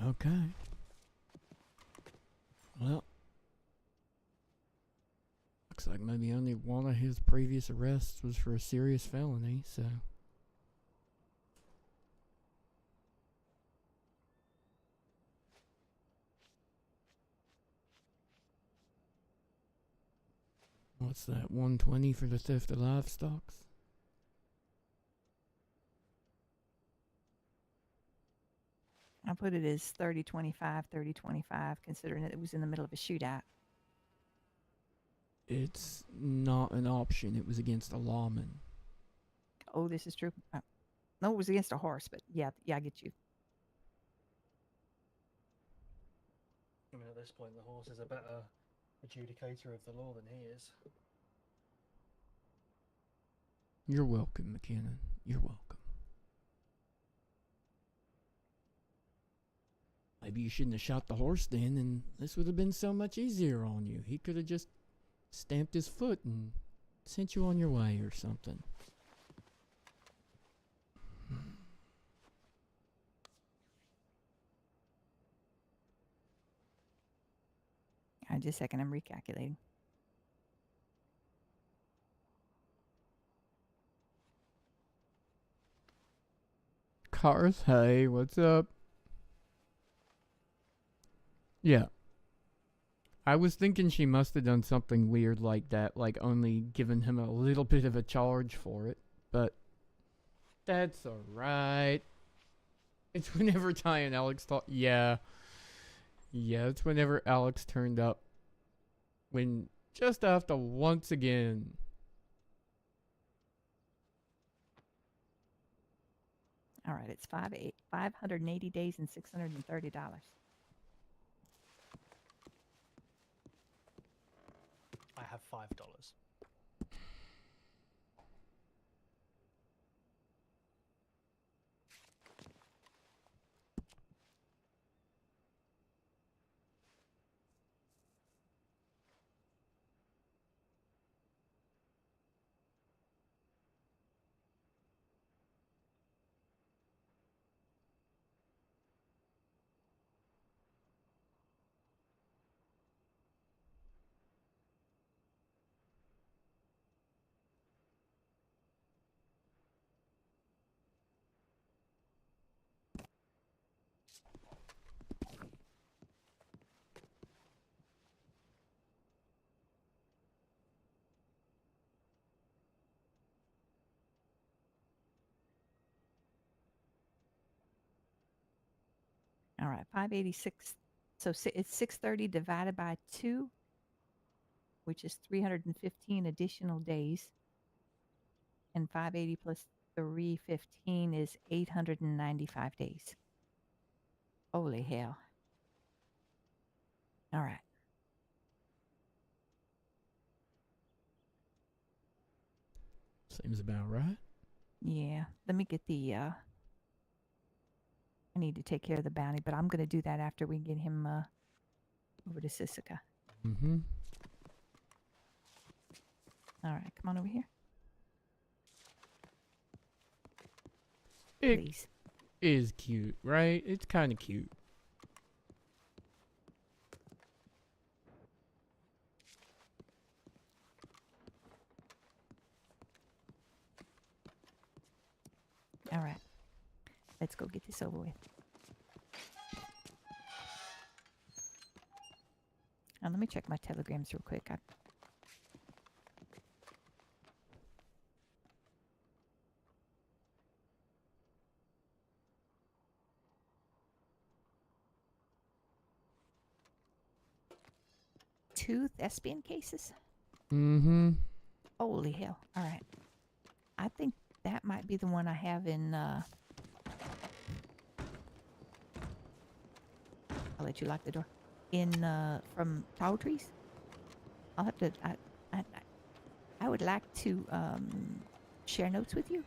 Okay. Well, looks like maybe only one of his previous arrests was for a serious felony, so. What's that, 120 for the theft of livestock? I put it as 30-25, 30-25, considering that it was in the middle of a shootout. It's not an option. It was against a lawman. Oh, this is true. No, it was against a horse, but yeah, I get you. I mean, at this point, the horse is a better adjudicator of the law than he is. You're welcome, McKinnon. You're welcome. Maybe you shouldn't have shot the horse then, and this would have been so much easier on you. He could have just stamped his foot and sent you on your way or something. Just a second, I'm recalculating. Cars, hey, what's up? Yeah. I was thinking she must have done something weird like that, like only given him a little bit of a charge for it, but that's alright. It's whenever Ty and Alex talk. Yeah, it's whenever Alex turned up. When just after once again. All right, it's 580 days and $630. I have $5. All right, 586. So it's 630 divided by 2, which is 315 additional days. And 580 plus 315 is 895 days. Holy hell. All right. Seems about right. Yeah, let me get the, I need to take care of the bounty, but I'm going to do that after we get him over to Sisika. Mm-hmm. All right, come on over here. It Please. is cute, right? It's kind of cute. All right. Let's go get this over with. Now, let me check my telegrams real quick. Two thespian cases? Mm-hmm. Holy hell. All right. I think that might be the one I have in, I'll let you lock the door. In, from Tall Trees. I'll have to, I would like to, share notes with you.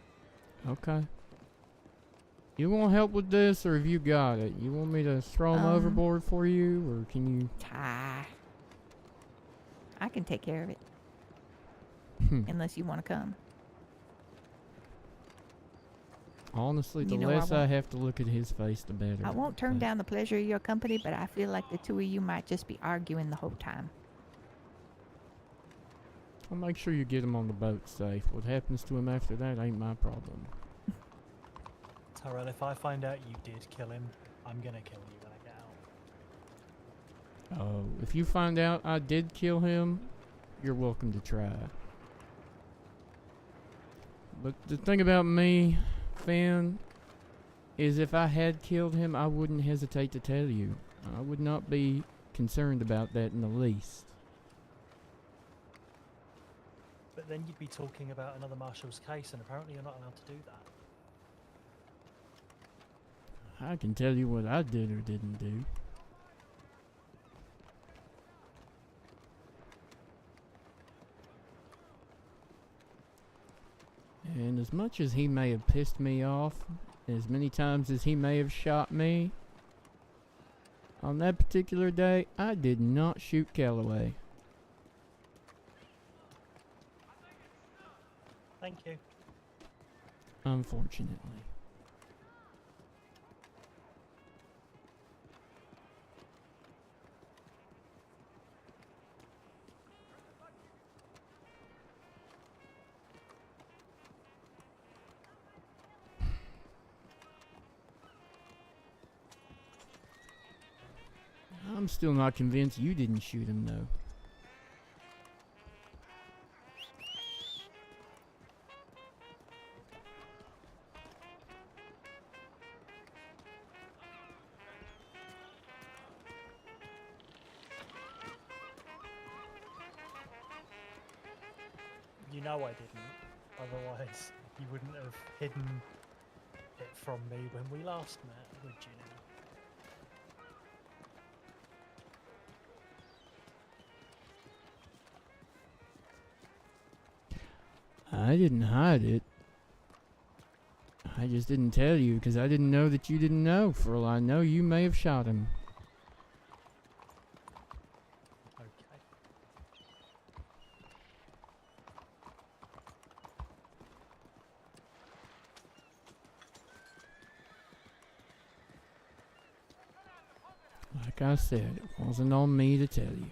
Okay. You want help with this, or have you got it? You want me to throw them overboard for you, or can you? I can take care of it. Unless you want to come. Honestly, the You know, I less I won't- have to look at his face, the better. I won't turn but- down the pleasure of your company, but I feel like the two of you might just be arguing the whole time. I'll make sure you get him on the boat safe. What happens to him after that ain't my problem. Tyrell, if I find out you did kill him, I'm gonna kill you when I get out. Oh, if you find out I did kill him, you're welcome to try. But the thing about me, Finn, is if I had killed him, I wouldn't hesitate to tell you. I would not be concerned about that in the least. But then you'd be talking about another marshal's case, and apparently you're not allowed to do that. I can tell you what I did or didn't do. And as much as he may have pissed me off, as many times as he may have shot me, on that particular day, I did not shoot Calloway. Thank you. Unfortunately. I'm still not convinced you didn't shoot him, though. You know I didn't. Otherwise, you wouldn't have hidden it from me when we last met, would you? I didn't hide it. I just didn't tell you because I didn't know that you didn't know. For all I know, you may have shot him. Okay. Like I said, it wasn't on me to tell you.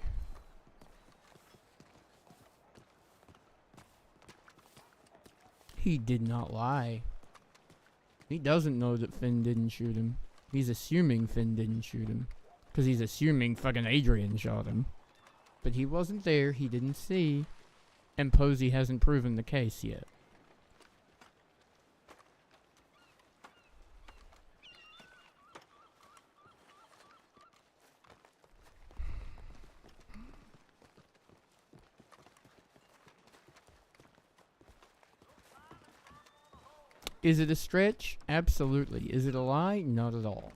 He did not lie. He doesn't know that Finn didn't shoot him. He's assuming Finn didn't shoot him. Because he's assuming fucking Adrian shot him. But he wasn't there, he didn't see. And Posey hasn't proven the case yet. Is it a stretch? Absolutely. Is it a lie? Not at all.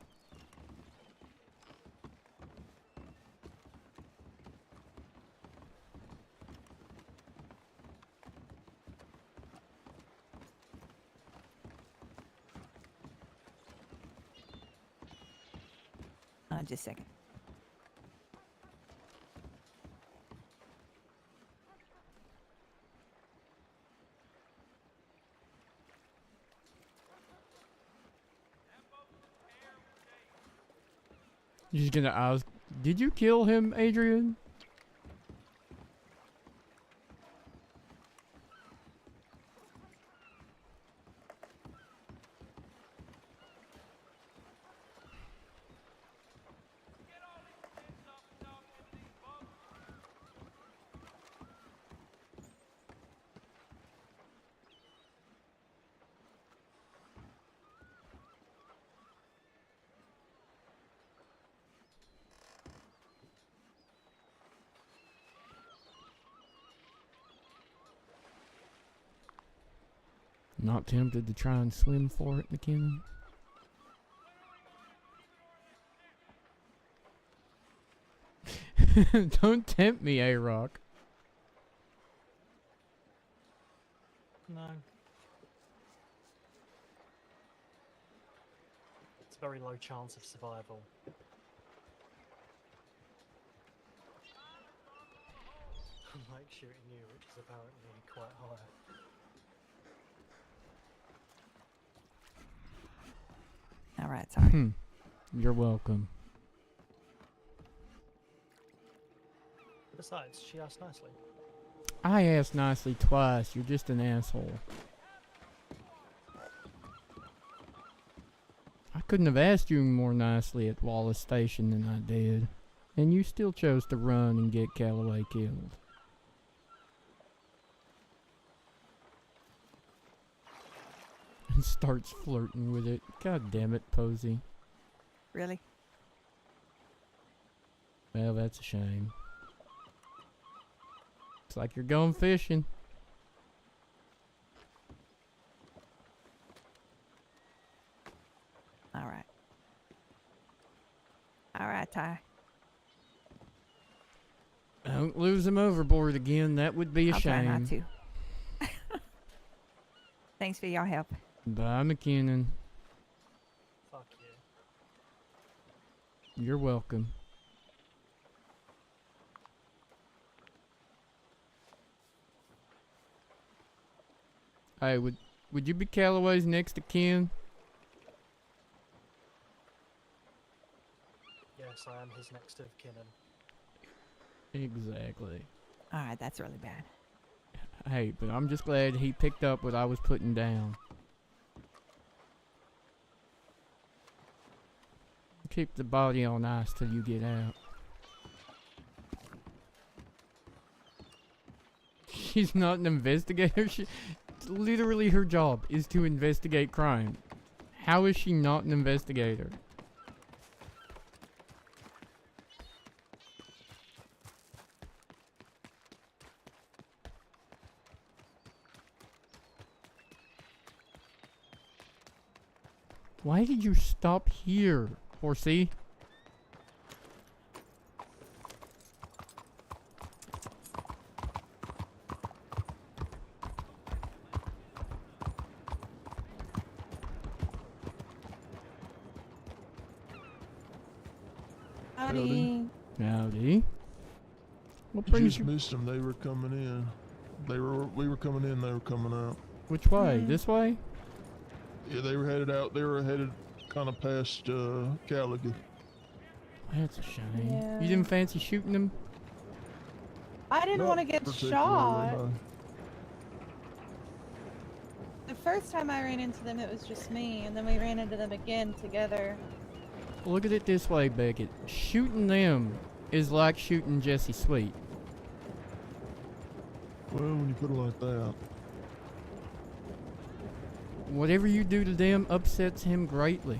Just a second. You're just gonna ask, did you kill him, Adrian? Not tempted to try and swim for it, McKinnon? Don't tempt me, A-Rock. No. It's a very low chance of survival. Unlike shooting you, which is apparently quite high. right, sorry. You're welcome. Besides, she asked nicely. I asked nicely twice. You're just an asshole. I couldn't have asked you more nicely at Wallace Station than I did. And you still chose to run and get Calloway killed. And starts flirting with it. God damn it, Posey. Really? Well, that's a shame. Looks like you're going fishing. All right. All right, Ty. Don't lose him overboard again. That would be a I'll try not shame. to. Thanks for your help. Bye, McKinnon. Fuck you. You're welcome. Hey, would you be Calloway's next of kin? Yes, I am his next of kin. Exactly. All right, that's really bad. Hey, but I'm just glad he picked up what I was putting down. Keep the body on ice till you get out. She's not an investigator. Literally her job is to investigate crime. How is she not an investigator? Why did you stop here, horsey? Howdy. Howdy. What You brings just you? missed them. They were coming in. We were coming in. They were coming out. Which way? Hmm. This way? Yeah, they were headed out. They were headed kind of past Callaghan. That's a shame. Yeah. You didn't fancy shooting them? I didn't Not want to get particularly, shot. no. The first time I ran into them, it was just me, and then we ran into them again together. Look at it this way, Beckett. Shooting them is like shooting Jesse Sweet. Well, when you put it like that. Whatever you do to them upsets him greatly.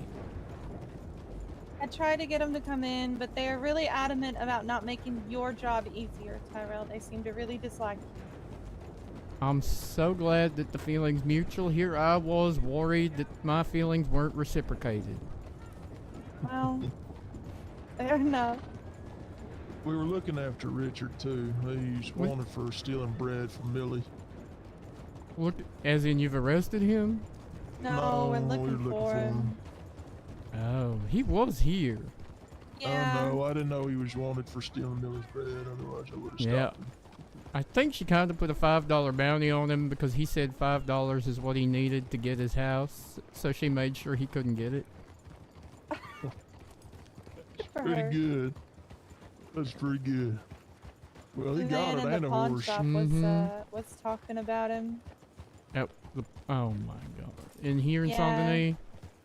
I tried to get them to come in, but they are really adamant about not making your job easier, Tyrell. They seem to really dislike you. I'm so glad that the feeling's mutual. Here I was worried that my feelings weren't reciprocated. Well, fair enough. We were looking after Richard too. He's What? wanted for stealing bread from Millie. Look, as in you've arrested him? No, we're No, we were looking looking for for him. him. Oh, he was here. Yeah. Oh no, I didn't know he was wanted for stealing Millie's bread. Otherwise, I would have Yeah. stopped him. I think she kind of put a $5 bounty on him because he said $5 is what he needed to get his house, so she made sure he couldn't get it. Good for Pretty her. good. That's pretty good. Well, he The got man it in and the a pawn horse. shop was talking about him. Oh my god. In here in Yeah. Saint Denis?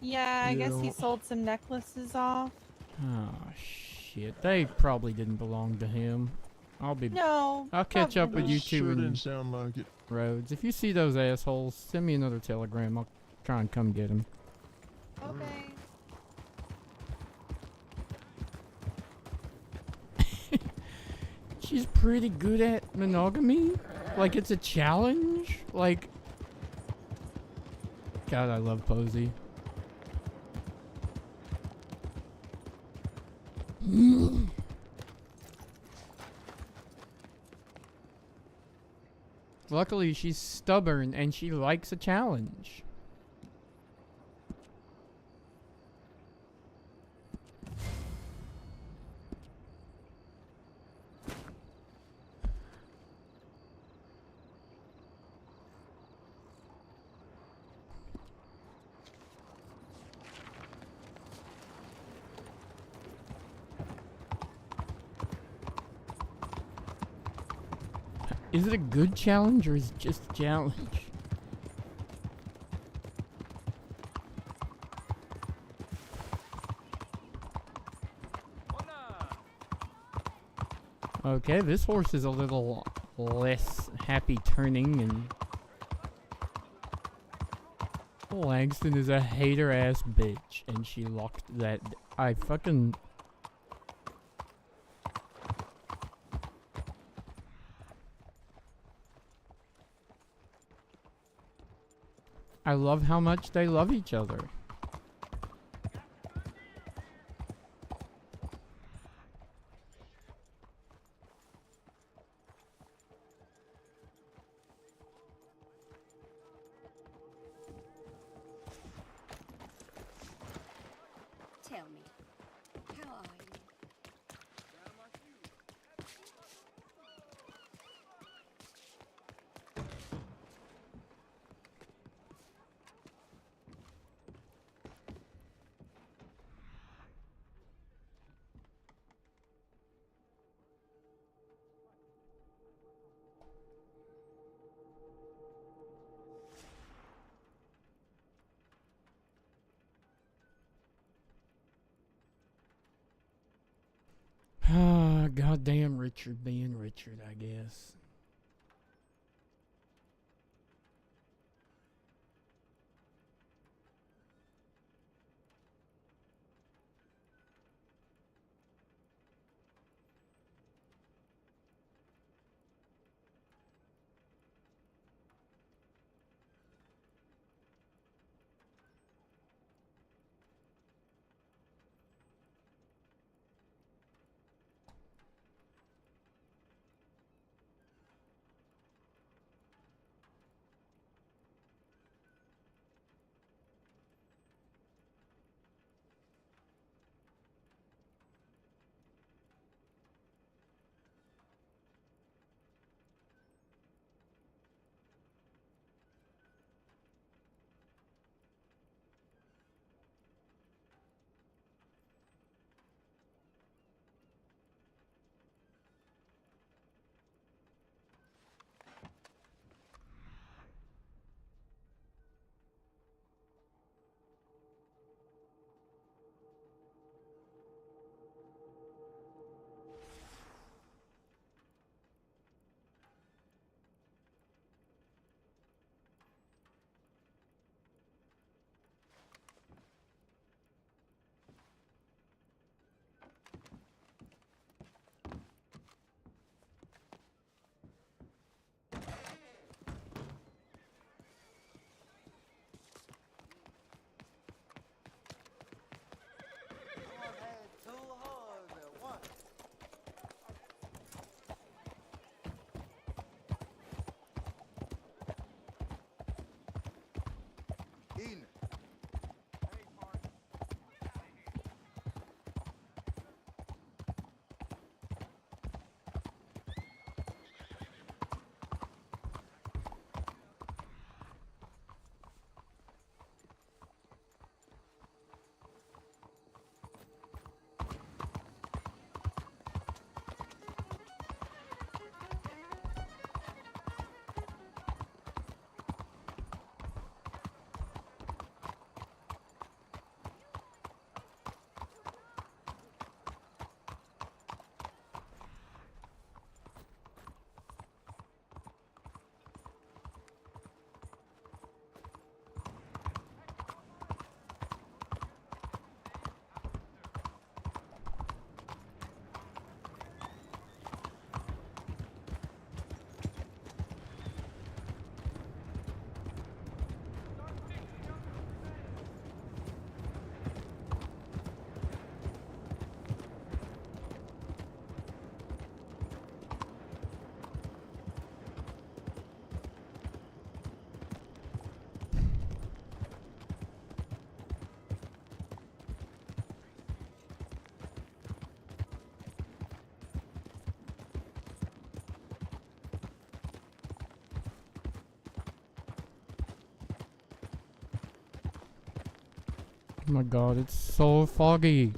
Yeah, I guess he Yeah. sold some necklaces off. Oh shit. They probably didn't belong to him. I'll catch up probably with you not. two Sure in didn't sound like it. Rhodes. If you see those assholes, send me another telegram. I'll try and come get them. Okay. She's pretty good at monogamy. Like it's a challenge. Like, God, I love Posey. Luckily, she's stubborn and she likes a challenge. Is it a good challenge or is it just a challenge? Okay, this horse is a little less happy turning, and Langston is a hater ass bitch, and she locked that. I fucking. I love how much they love each other. Tell me, how are you? Ah, goddamn Richard being Richard, I guess. In. Oh my god, it's so foggy.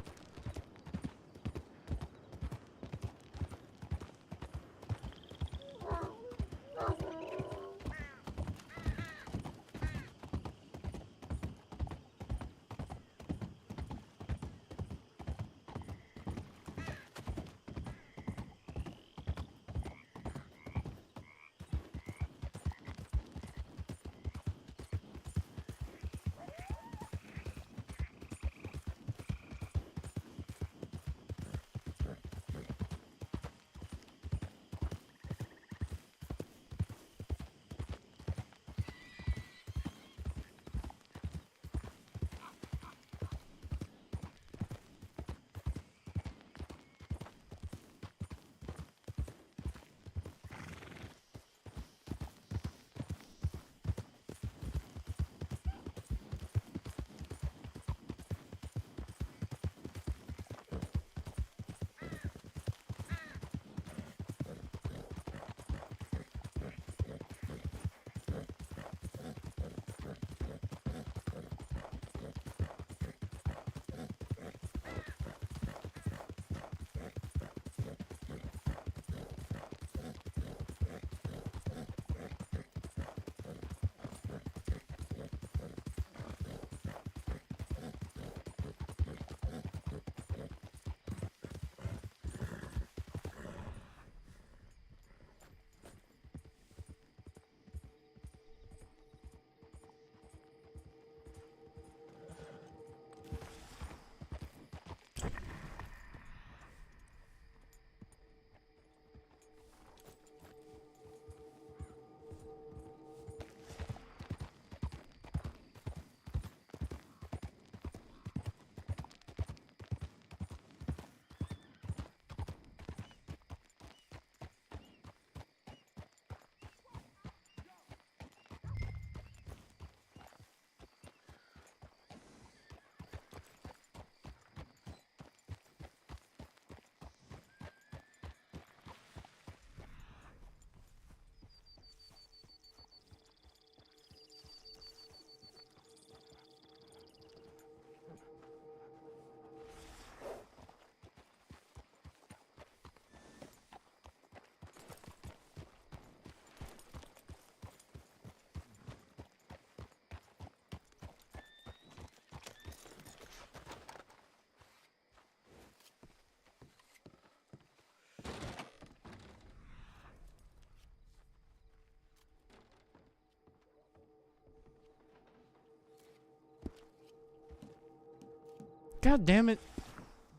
God damn it!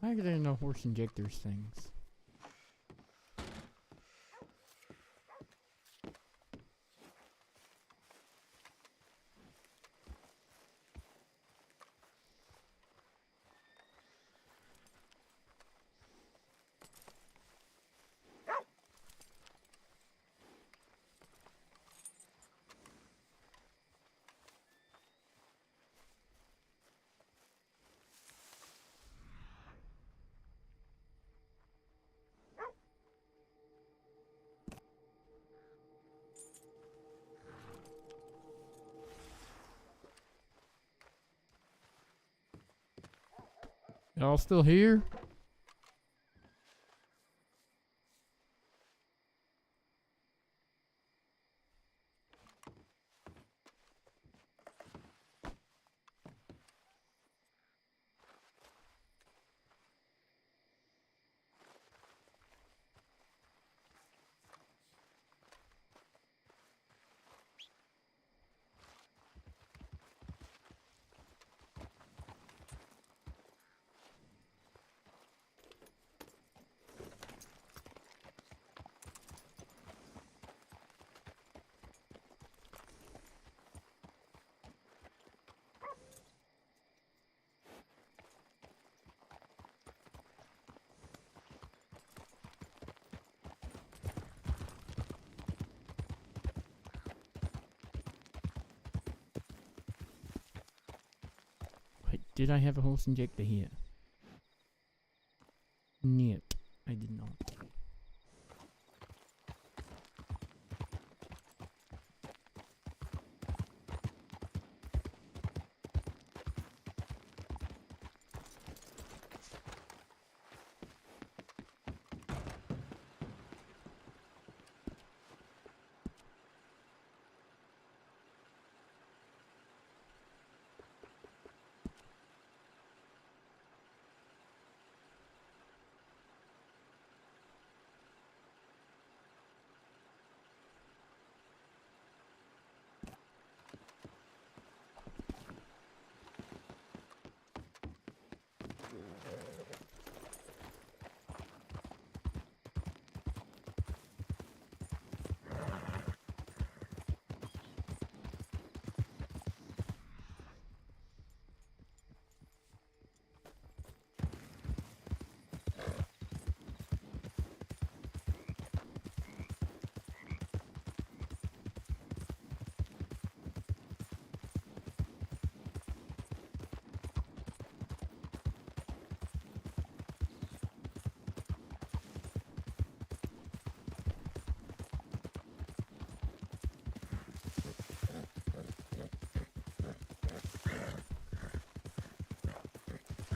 Why are there no horse injectors things? Y'all still here? Wait, did I have a horse injector here? Nope, I did not.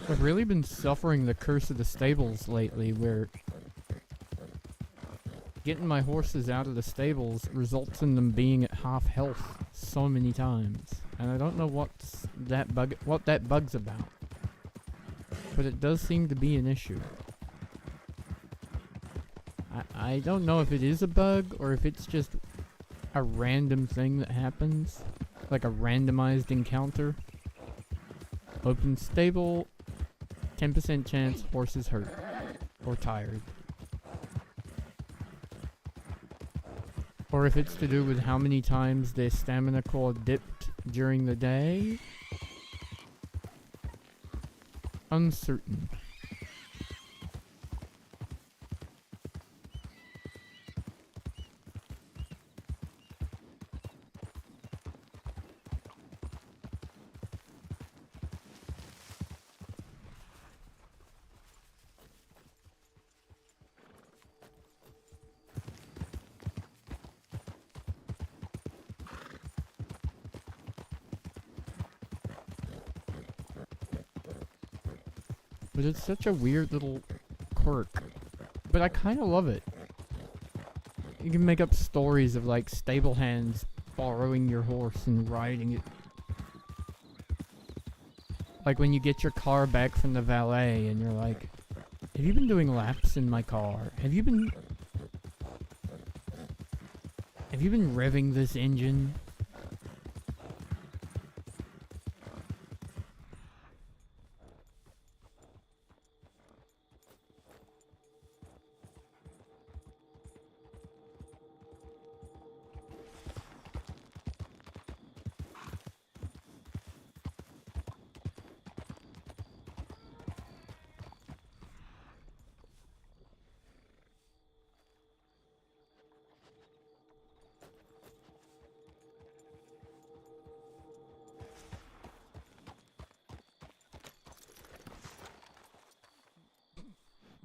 I've really been suffering the curse of the stables lately, where getting my horses out of the stables results in them being at half health so many times. And I don't know what that bug's about. But it does seem to be an issue. I don't know if it is a bug or if it's just a random thing that happens. Like a randomized encounter. Open stable, 10% chance horse is hurt or tired. Or if it's to do with how many times their stamina core dipped during the day. Uncertain. But it's such a weird little quirk. But I kind of love it. You can make up stories of like stable hands borrowing your horse and riding it. Like when you get your car back from the valet and you're like, have you been doing laps in my car? Have you been revving this engine?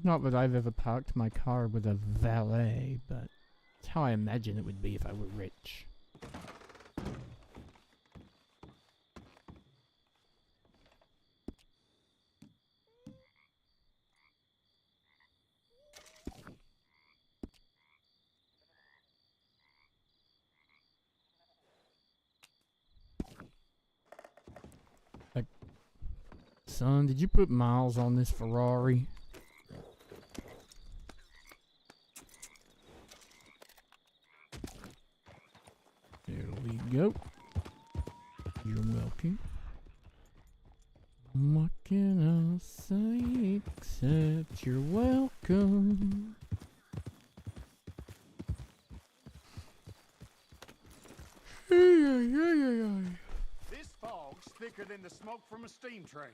Not that I've ever parked my car with a valet, but it's how I imagine it would be if I were rich. Like, son, did you put miles on this Ferrari? There we go. You're welcome. What can I say except you're welcome? This fog's thicker than the smoke from a steam train.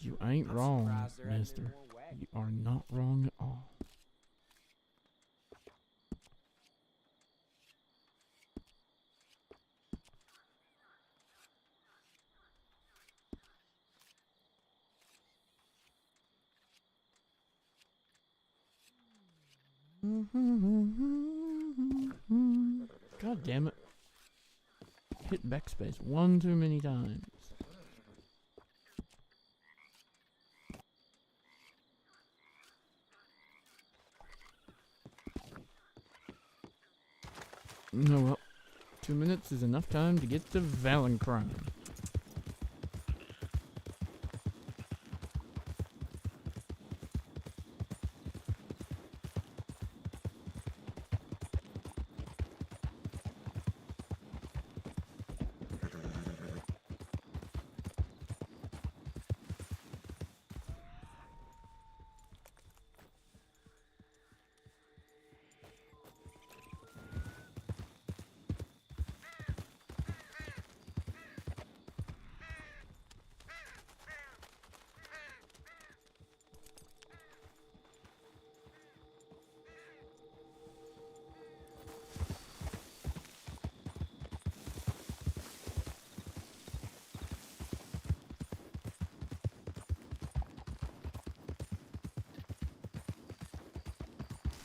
You ain't wrong, mister. You are not wrong at all. God damn it. Hit backspace one too many times. Oh well. 2 minutes is enough time to get to Valentine.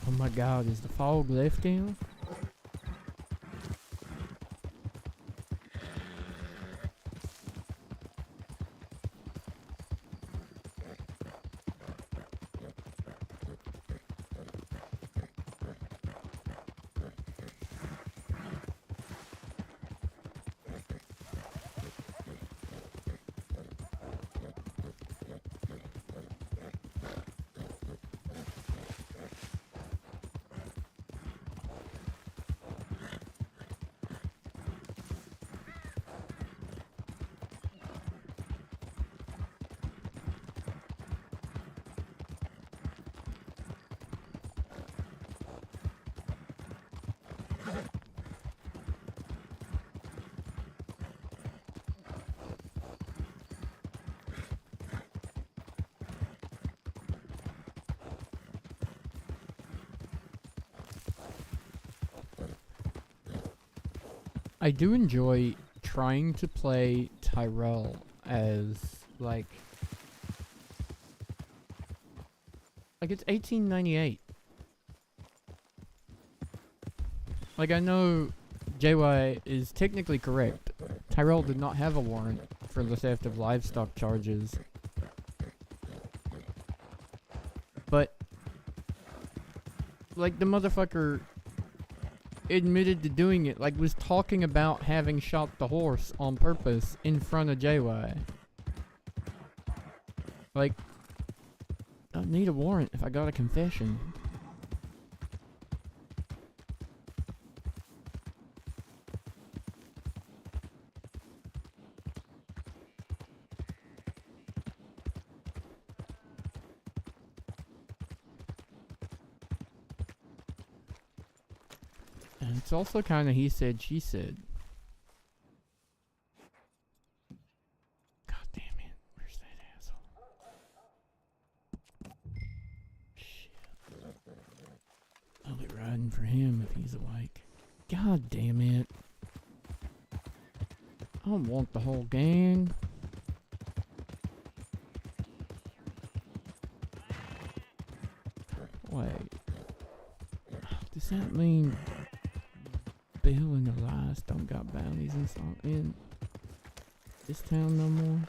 Oh my god, is the fog lifting? I do enjoy trying to play Tyrell as, like it's 1898. Like, I know JY is technically correct. Tyrell did not have a warrant for the theft of livestock charges. But, like, the motherfucker admitted to doing it, like, was talking about having shot the horse on purpose in front of JY. Like, I don't need a warrant if I got a confession. And it's also kind of he said, she said. God damn it. Where's that asshole? Shit. I'll be riding for him if he's awake. God damn it. I don't want the whole gang. that mean Bill and Elias don't got bounties in this town no more?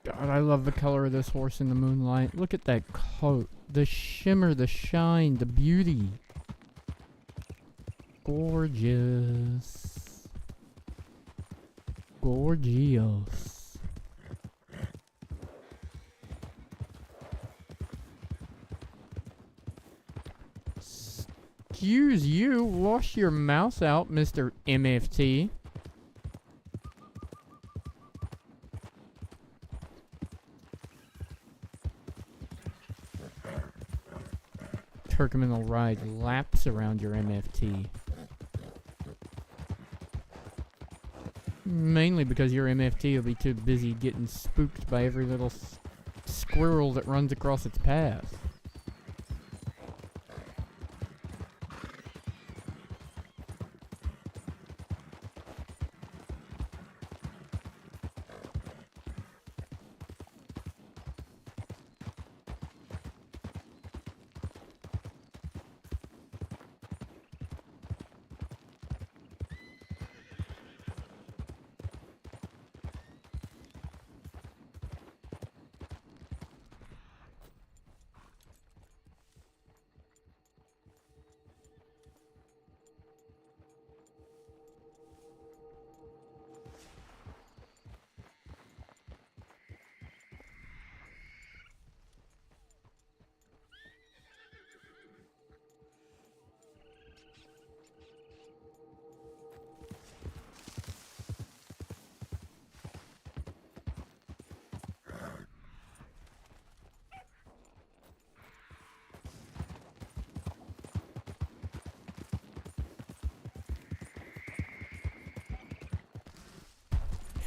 God, I love the color of this horse in the moonlight. Look at that coat. The shimmer, the shine, the beauty. Gorgeous. Gorgeous. Excuse you, wash your mouth out, Mr. MFT. Turkman will ride laps around your MFT. Mainly because your MFT will be too busy getting spooked by every little squirrel that runs across its path.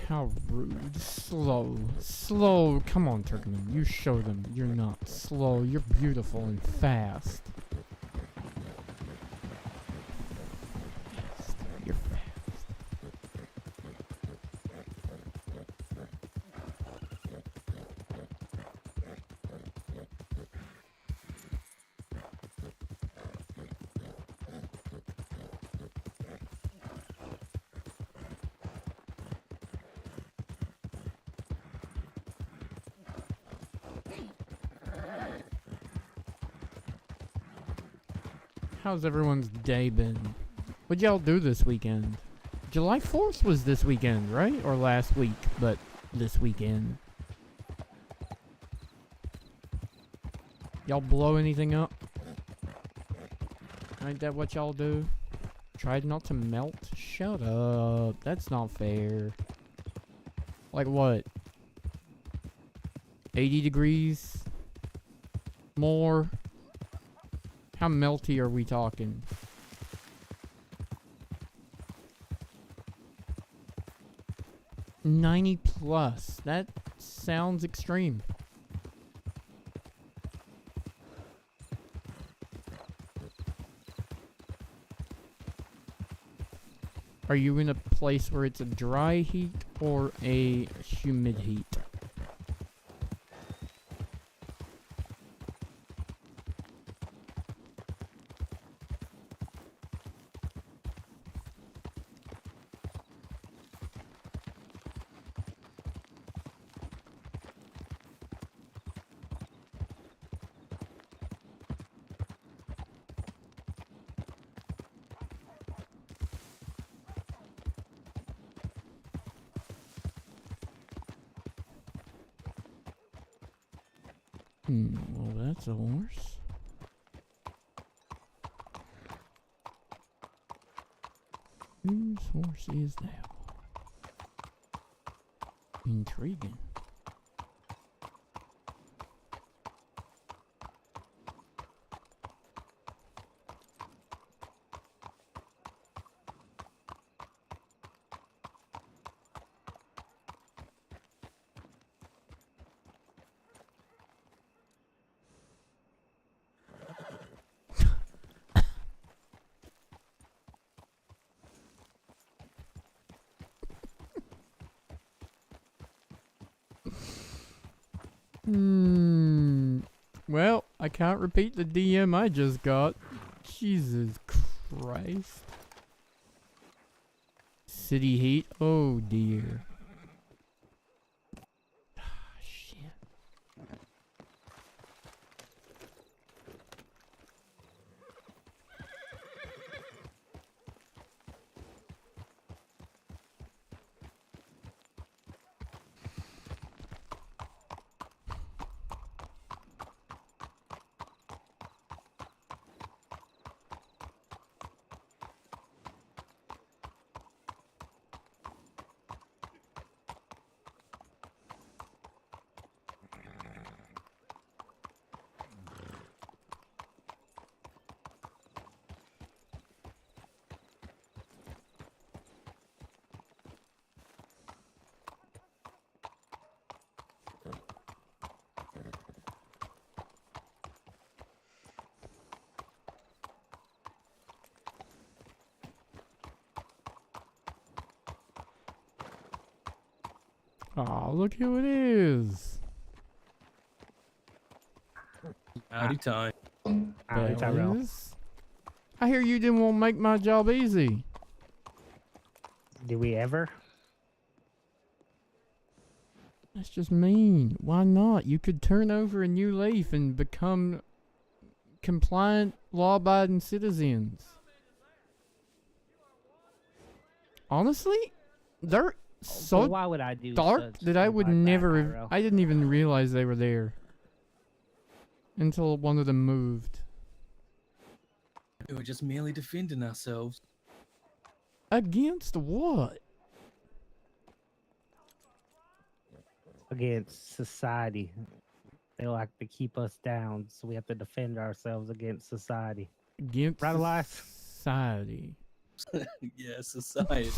How rude. Slow. Slow. Come on, Turkman. You show them. You're not slow. You're beautiful and fast. You're fast. How's everyone's day been? What'd y'all do this weekend? July 4th was this weekend, right? Or last week, but this weekend. Y'all blow anything up? Ain't that what y'all do? Tried not to melt? Shut up. That's not fair. Like what? 80 degrees? More? How melty are we talking? +90. That sounds extreme. Are you in a place where it's a dry heat or a humid heat? Well, that's a horse. Whose horse is that? Intriguing. Well, I can't repeat the DM I just got. Jesus Christ. City heat? Oh dear. Shit. Aw, look who it is. Howdy, time. Howdy, Tyrell. Fellas. I hear you didn't want to make my job easy. Do we ever? That's just mean. Why not? You could turn over a new leaf and become compliant, law-abiding citizens. Honestly, they're so Well, why would I do dark such that I things would like that, never. Tyrell? I didn't even realize they were there until one of them moved. We were just merely defending ourselves. Against what? Against society. They like to keep us down, so we have to defend ourselves against society. Against Right, Elias? society. Yeah, society.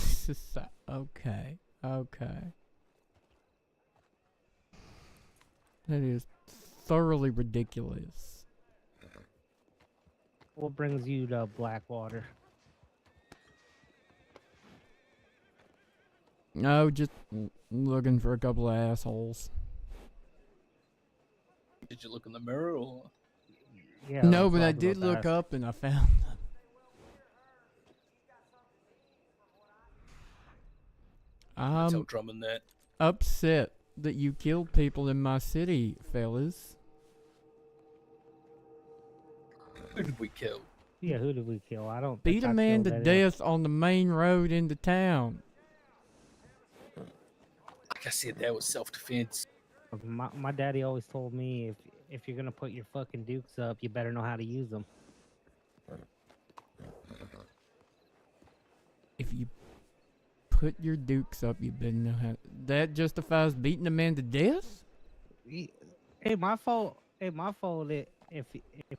Okay. Okay. That is thoroughly ridiculous. What brings you to Blackwater? No, just looking for a couple of assholes. Did you look in the mirror or? Yeah. No, that's but what I was did about to look ask. up and I found them. Tell I'm Drummond that. upset that you killed people in my city, fellas. Who did we kill? Yeah, who did we kill? I don't Beat think a I man to killed anyone. death on the main road into town. Like I said, that was self-defense. My daddy always told me if you're gonna put your fucking dukes up, you better know how to use them. If you put your dukes up, you better know how. That justifies beating a man to death? Hey, my fault. Hey, my fault. If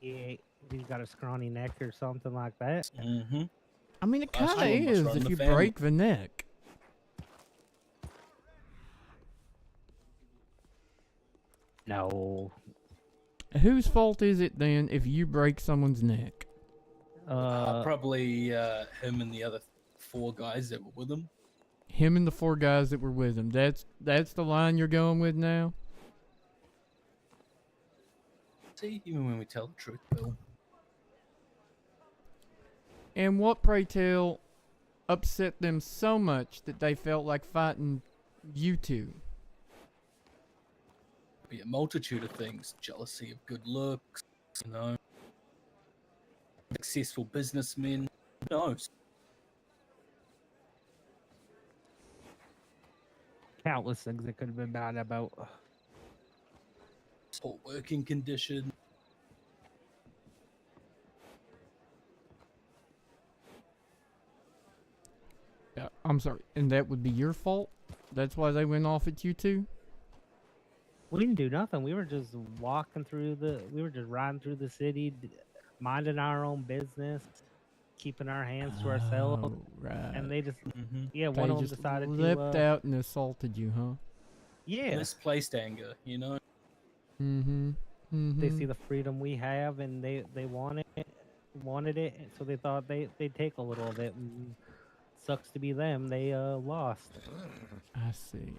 he's got a scrawny neck or something like that. Mm-hmm. I mean, it Last kind of one must is run if the you family. break the neck. No. Whose fault is it then if you break someone's neck? Probably him and the other 4 guys that were with him. Him and the 4 guys that were with him. That's the line you're going with now? See, even when we tell the truth, Bill. And what, pray tell, upset them so much that they felt like fighting you two? Be a multitude of things. Jealousy of good looks, you know. Successful businessmen. Who knows? Countless things that could have been bad about. Poor working condition. I'm sorry, and that would be your fault? That's why they went off at you two? We didn't do nothing. We were just walking through we were just riding through the city, minding our own business, keeping our hands to ourselves. Oh, right. And they just, Mm-hmm. yeah, They one of them just decided leapt to, out and assaulted you, huh? yeah, Misplaced anger, you know. Mm-hmm. Mm-hmm. they see the freedom we have and they wanted it, so they thought they'd take a little of it. And sucks to be them. They lost. I see.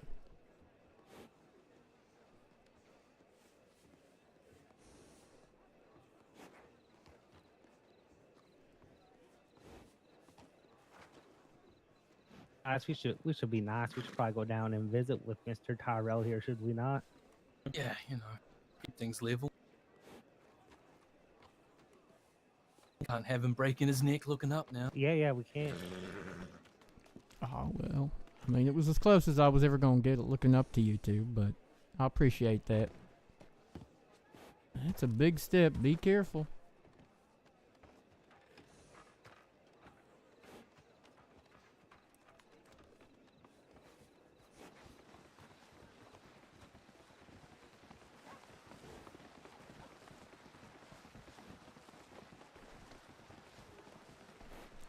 Guys, we should be nice. We should probably go down and visit with Mr. Tyrell here, should we not? Yeah, you know, keep things level. Can't have him breaking his neck looking up now. Yeah, we can't. Oh, well. I mean, it was as close as I was ever going to get at looking up to you two, but I appreciate that. That's a big step. Be careful.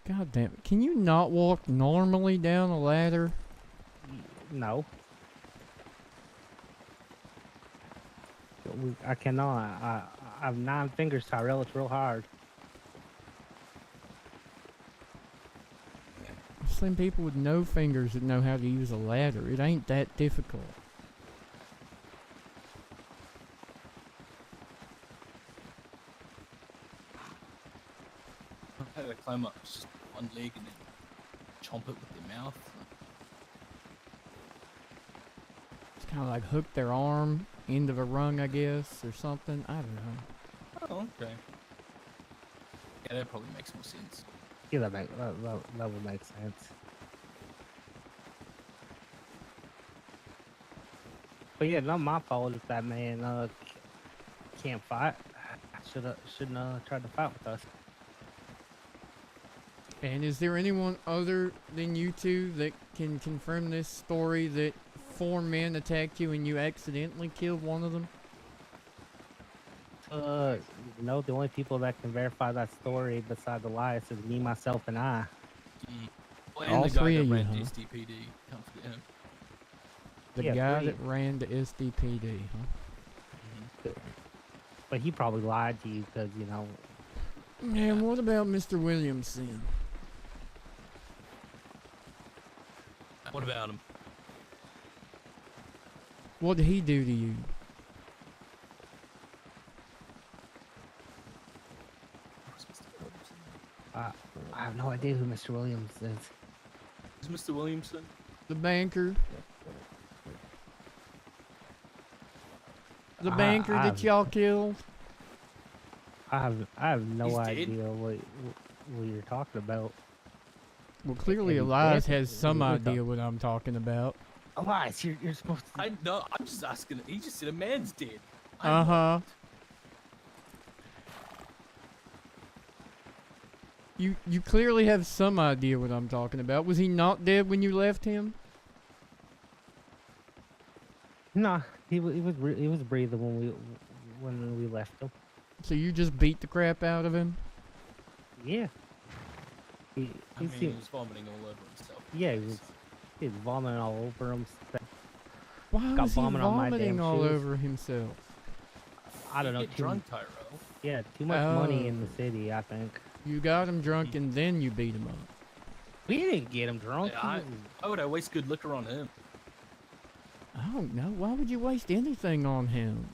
God damn it. Can you not walk normally down a ladder? No. I cannot. I have 9 fingers, Tyrell. It's real hard. I've seen people with no fingers that know how to use a ladder. It ain't that difficult. How do they climb up? Just one leg and then chomp it with their mouth. It's kind of like hook their arm end of a rung, I guess, or something. I don't know. Oh, okay. Yeah, that probably makes more sense. Yeah, that would make sense. But yeah, not my fault if that man can't fight. Shouldn't tried to fight with us. And is there anyone other than you two that can confirm this story that 4 men attacked you and you accidentally killed one of them? No, the only people that can verify that story besides Elias is me, myself, and I. Well, and All the guy 3 that of you, ran huh? SDPD. Can't forget him. The Yeah, guy 3. that ran the SDPD, huh? But he probably lied to you because, you know. And what about Mr. Williamson? What about him? What did he do to you? I have no idea who Mr. Williams is. Is Mr. Williamson? The banker? The banker that y'all killed? I have no He's dead? idea what you're talking about. Well, clearly He's Elias dead? has some What the- idea what I'm talking about. Elias, you're supposed to. I no, I'm just asking. He just said a man's dead. Uh-huh. You clearly have some idea what I'm talking about. Was he not dead when you left him? Nah, he was breathing when we left him. So you just beat the crap out of him? Yeah. I mean, he seemed- was vomiting all over himself. yeah, he was vomiting all over him. Why Got was he vomit on my vomiting damn all shoes. over himself? I don't You know. get drunk, Tyrell. Yeah, too much money in the Oh. city, I think. You got him drunk and then you beat him up. We didn't get him drunk. Why would I waste good liquor on him? I don't know. Why would you waste anything on him?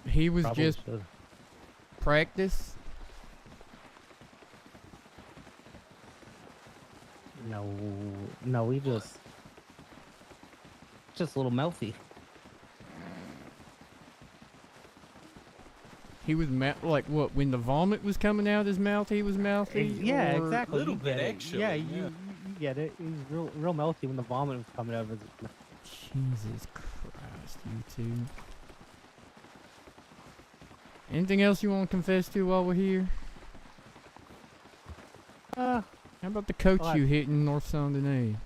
He was Probably just should. practice. No, we just a little mouthy. He was like what? When the vomit was coming out his mouth, he was mouthy. Yeah, or- exactly. Little you bit, get it. actually, Yeah, yeah. you get it. He was real mouthy when the vomit was coming out of his mouth. Jesus Christ, you two. Anything else you want to confess to while we're here? How about the coach well, you hit in North San Denis?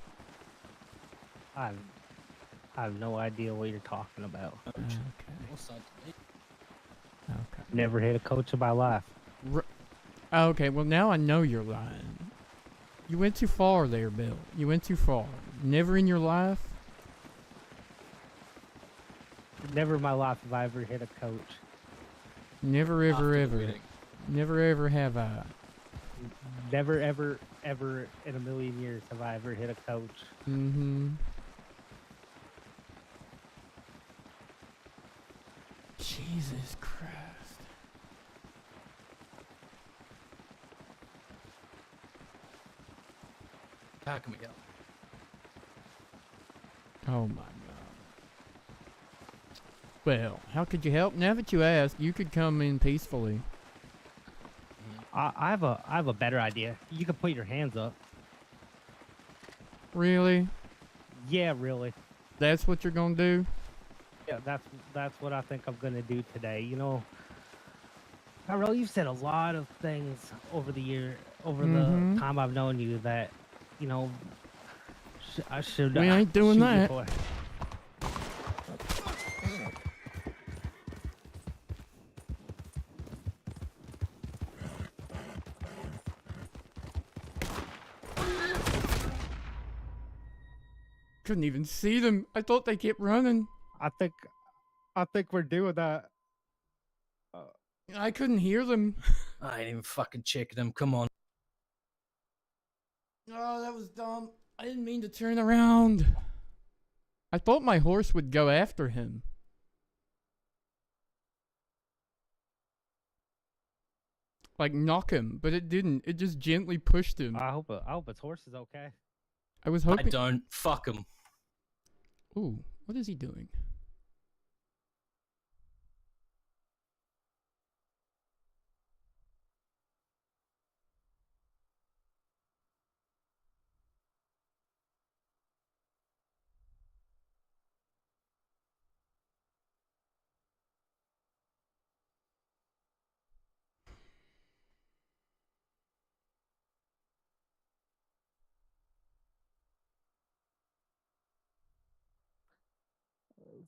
I have no idea what you're talking about. Okay. What's that to me? Okay. Never hit a coach in my life. Okay, well now I know you're lying. You went too far there, Bill. You went too far. Never in your life? Never in my life have I ever hit a coach. Never ever After the ever. wedding. Never ever have I. Never ever in a million years have I ever hit a coach. Mm-hmm. Jesus Christ. Pack me up. Oh my God. Well, how could you help? Now that you ask, you could come in peacefully. I have a better idea. You can put your hands up. Really? Yeah, really. That's what you're gonna do? Yeah, that's what I think I'm gonna do today. You know, Tyrell, you've said a lot of things over the Mhm. the time I've known you that, you know, I should. We ain't doing shoot you that. for. Couldn't even see them. I thought they kept running. I think we're doing that. I couldn't hear them. I ain't even fucking checking him. Come on. Oh, that was dumb. I didn't mean to turn around. I thought my horse would go after him. Like knock him, but it didn't. It just gently pushed him. I hope his horse is okay. I was I hoping. don't. Fuck him. Ooh, what is he doing?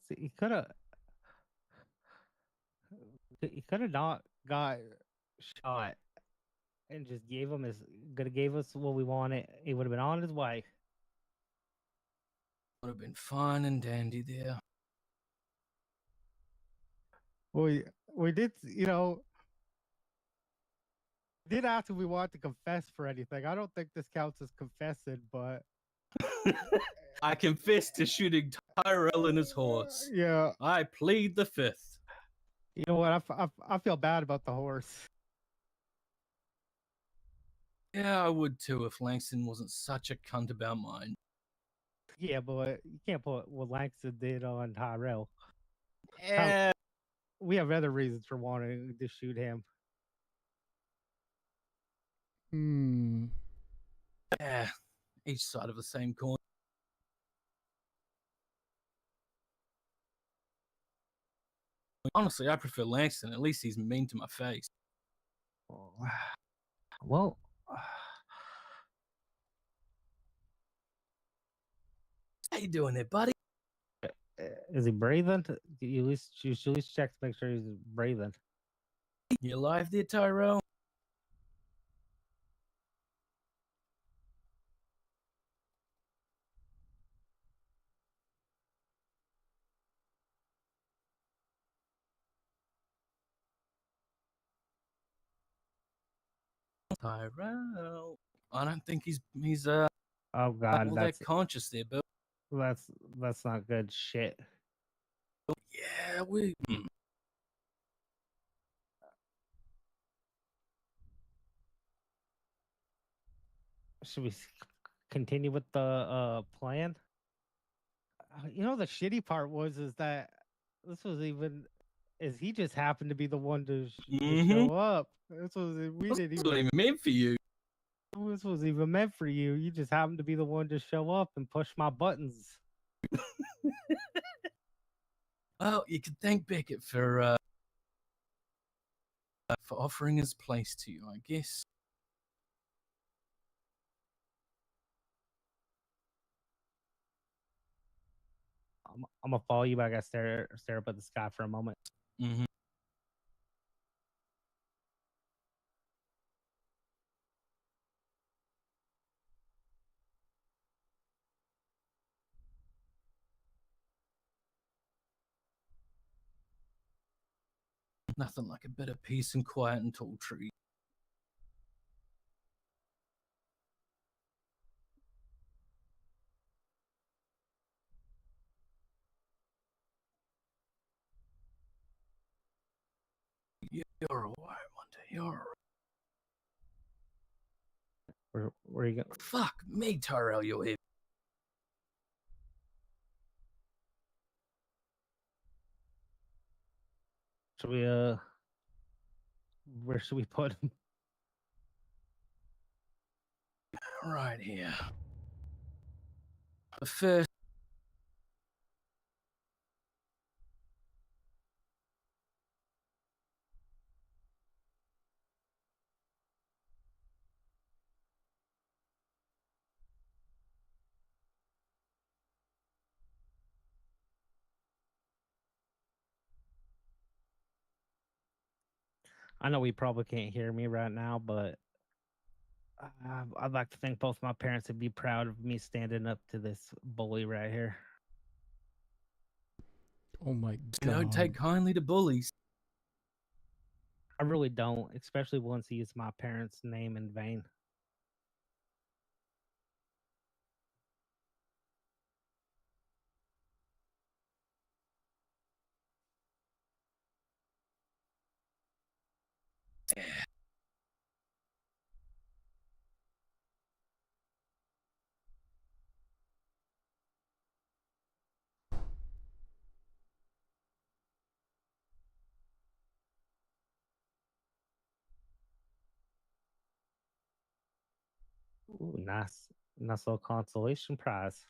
See, he could have not got shot and just gave us what we wanted. He would have been on his way. Would have been fine and dandy there. We did, you know, did ask if we wanted to confess for anything. I don't think this counts as confessing, but I confess to shooting Tyrell and his horse. yeah, I plead the fifth. you know what? I feel bad about the horse. Yeah, I would too if Langston wasn't such a cunt about mine. Yeah, but you can't put what Langston did on Tyrell. Yeah. We have other reasons for wanting to shoot him. Yeah. Each side of the same coin. Honestly, I prefer Langston. At least he's mean to my face. Well, How you doing there, buddy? is he breathing? You should at least check to make sure he's breathing. You alive there, Tyrell? Tyrell. I don't think he's Oh God, all that conscious there, Bill. that's not good shit. Yeah, we. Should we continue with the plan? You know, the shitty part is that this was even is he just happened to be the one to show up. This was we didn't This wasn't even meant for you. This was even meant for you. You just happened to be the one to show up and push my buttons. Well, you could thank Beckett for offering his place to you, I guess. I'm gonna follow you, but I gotta stare up at the sky for a moment. Mm-hmm. Nothing like a bit of peace and quiet and tall trees. You're alright, Monday. You're alright. Where are you going? Fuck me, Tyrell, you're here. Should we where should we put him? Right here. The first. I know he probably can't hear me right now, but I'd like to think both my parents would be proud of me standing up to this bully right here. Oh my God. You don't take kindly to bullies. I really don't, especially once he used my parents' name in vain. Ooh, nice little consolation prize.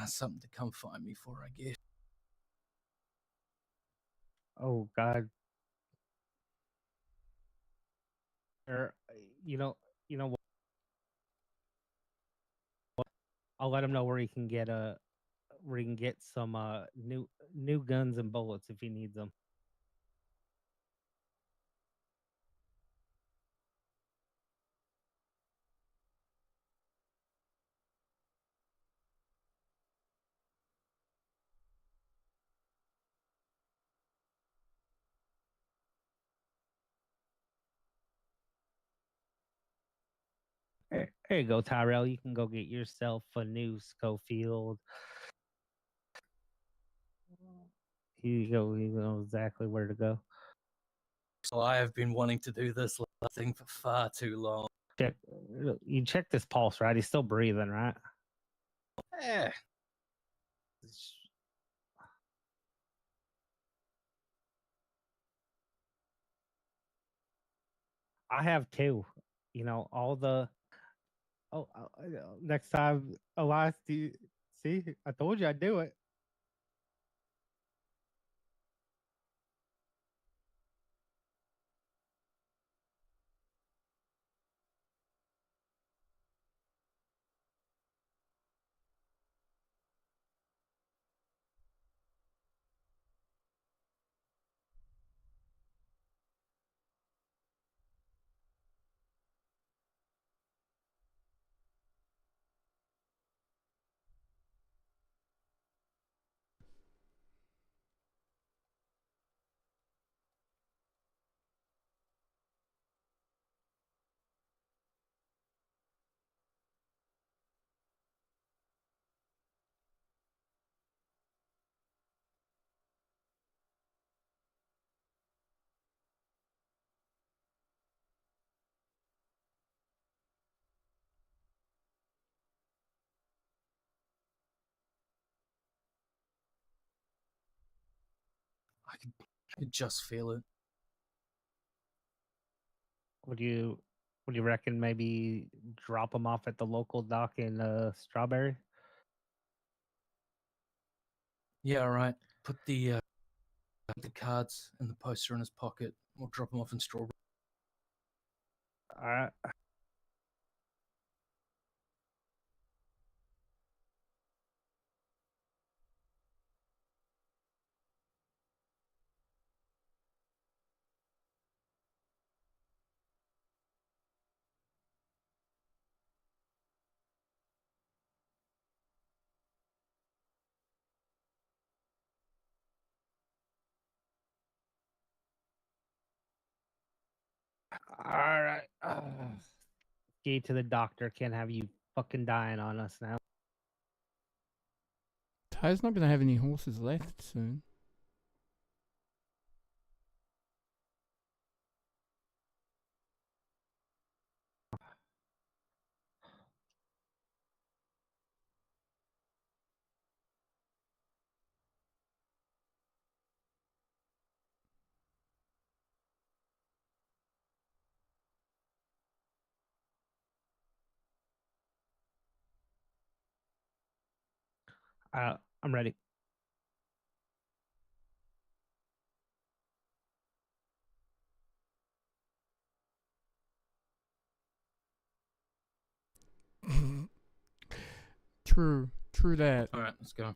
Something to come find me for, I guess. Oh God. Or you know what? I'll let him know where he can get some new guns and bullets if he needs them. Here you go, Tyrell. You can go get yourself a new Schofield. Here you go. You know exactly where to go. So I have been wanting to do this thing for far too long. You checked his pulse, right? He's still breathing, right? Eh. I have two. You know, all the. Oh, next time, Elias, do you see? I told you I'd do it. I could just feel it. Would you reckon maybe drop him off at the local dock in Strawberry? Yeah, all right. Put the cards and the poster in his pocket. We'll drop him off in Strawberry. All right. Get to the doctor. Can't have you fucking dying on us now. Ty's not going to have any horses left soon. I'm ready. True that. All right, let's go.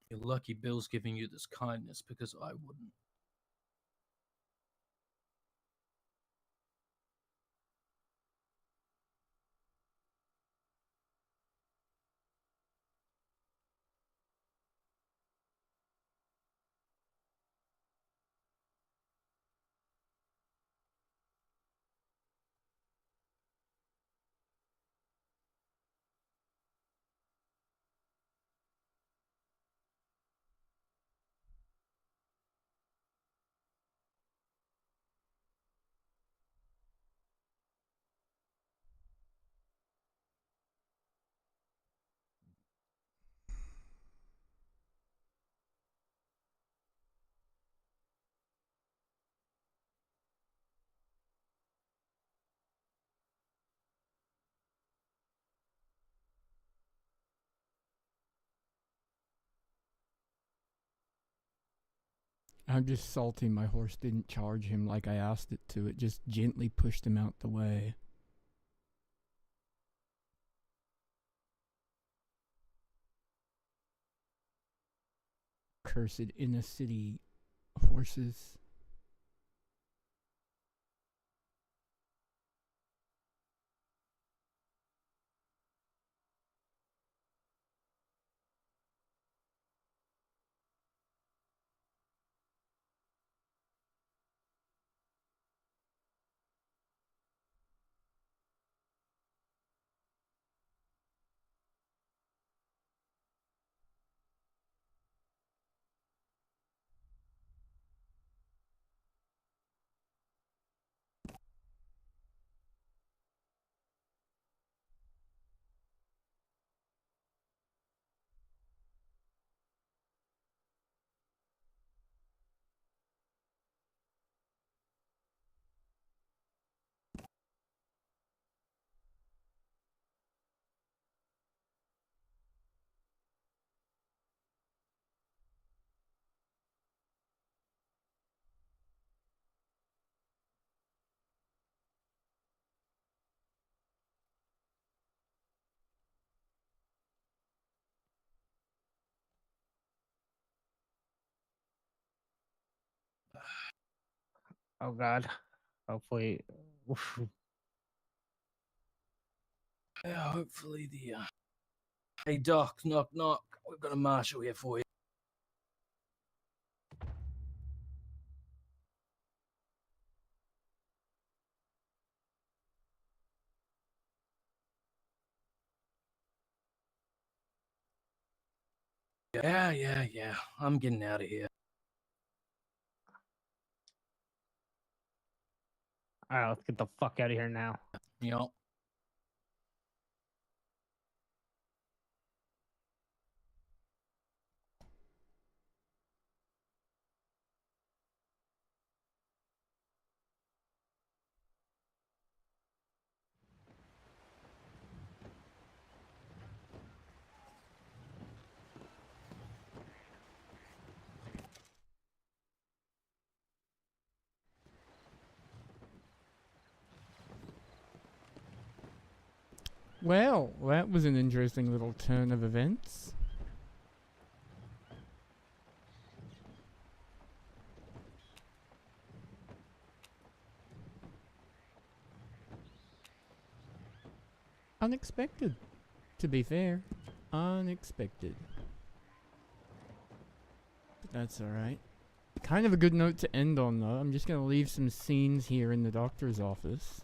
You're lucky Bill's giving you this kindness because I wouldn't. I'm just salty my horse didn't charge him like I asked it to. It just gently pushed him out the way. Cursed inner city horses. Oh God. Hopefully. Oof. Yeah, hopefully the. Hey, Doc, knock, knock. We've got a marshal here for you. Yeah. I'm getting out of here. All right, let's get the fuck out of here now. Yup. Well, that was an interesting little turn of events. Unexpected, to be fair. Unexpected. But that's alright. Kind of a good note to end on, though. I'm just going to leave some scenes here in the doctor's office.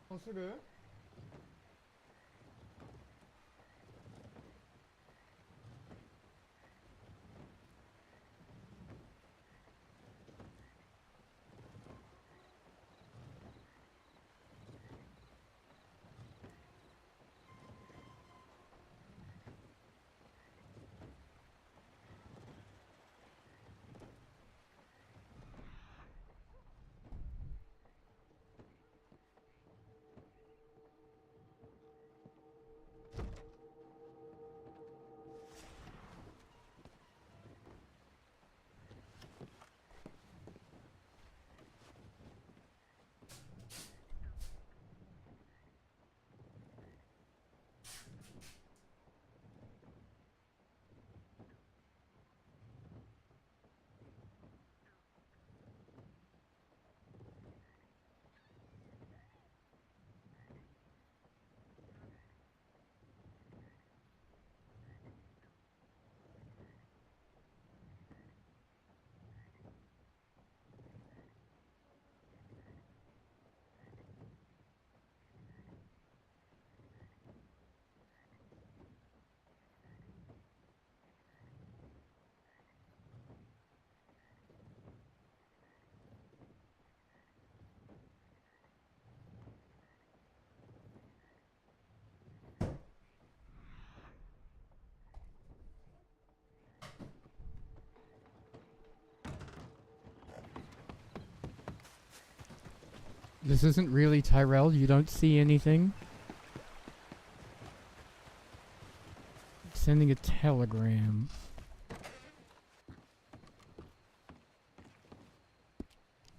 Varsågod. This isn't really Tyrell. You don't see anything. Sending a telegram.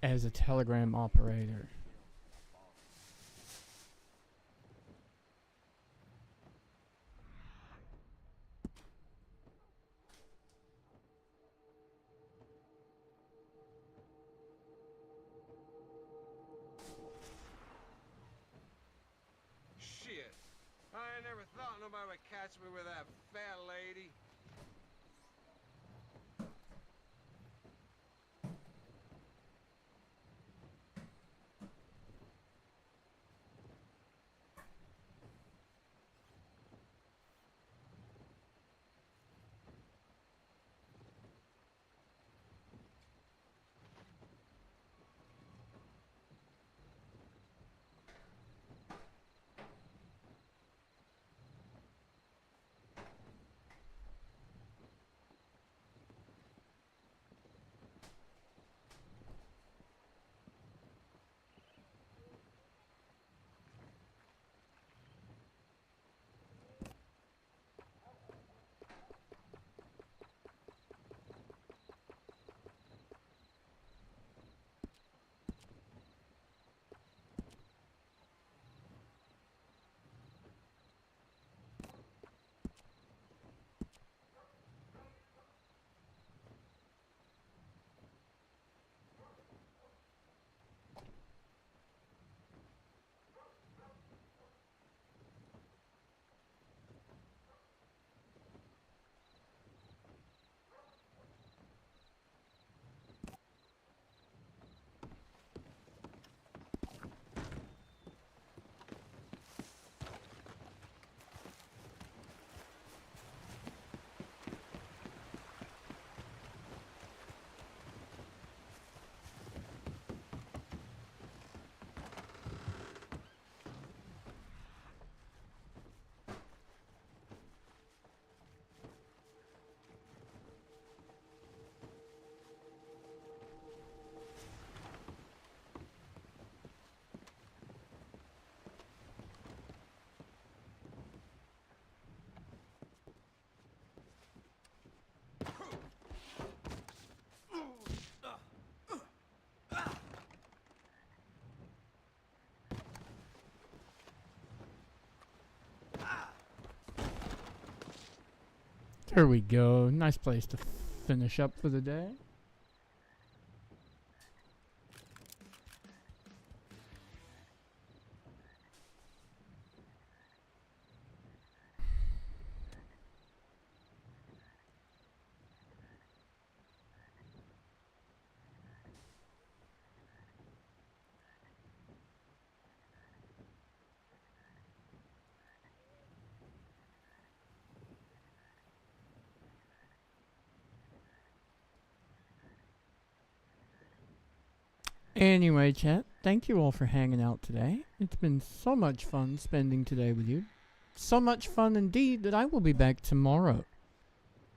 As a telegram operator. Shit. I ain't never thought nobody would catch me with that fat lady. There we go. Nice place to finish up for the day. Anyway, chat, thank you all for hanging out today. It's been so much fun spending today with you. So much fun indeed that I will be back tomorrow.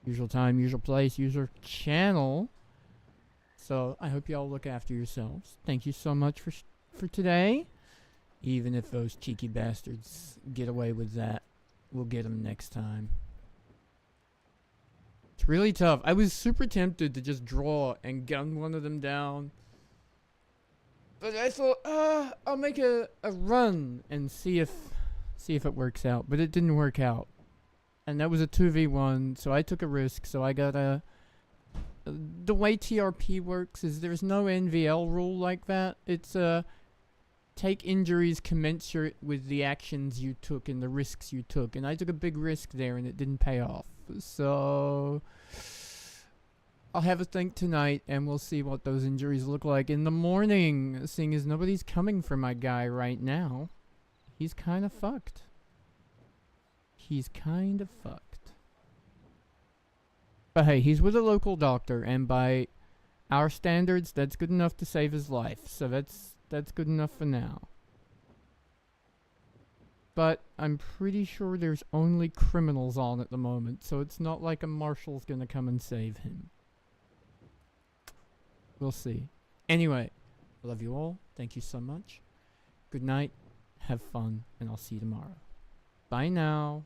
Usual time, usual place, usual channel. So I hope you all look after yourselves. Thank you so much for today. Even if those cheeky bastards get away with that, we'll get them next time. It's really tough. I was super tempted to just draw and gun one of them down. But I thought, I'll make a run and see if it works out. But it didn't work out. And that was a 2v1, so I took a risk. So I got a... The way TRP works is there's no NVL rule like that. It's take injuries commensurate with the actions you took and the risks you took. And I took a big risk there and it didn't pay off. So... I'll have a think tonight, and we'll see what those injuries look like in the morning, seeing as nobody's coming for my guy right now. He's kind of fucked. He's kind of fucked. But hey, he's with a local doctor, and by our standards, that's good enough to save his life. So that's good enough for now. But I'm pretty sure there's only criminals on at the moment, so it's not like a marshal's gonna come and save him. We'll see. Anyway, I love you all. Thank you so much. Good night, have fun, and I'll see you tomorrow. Bye now.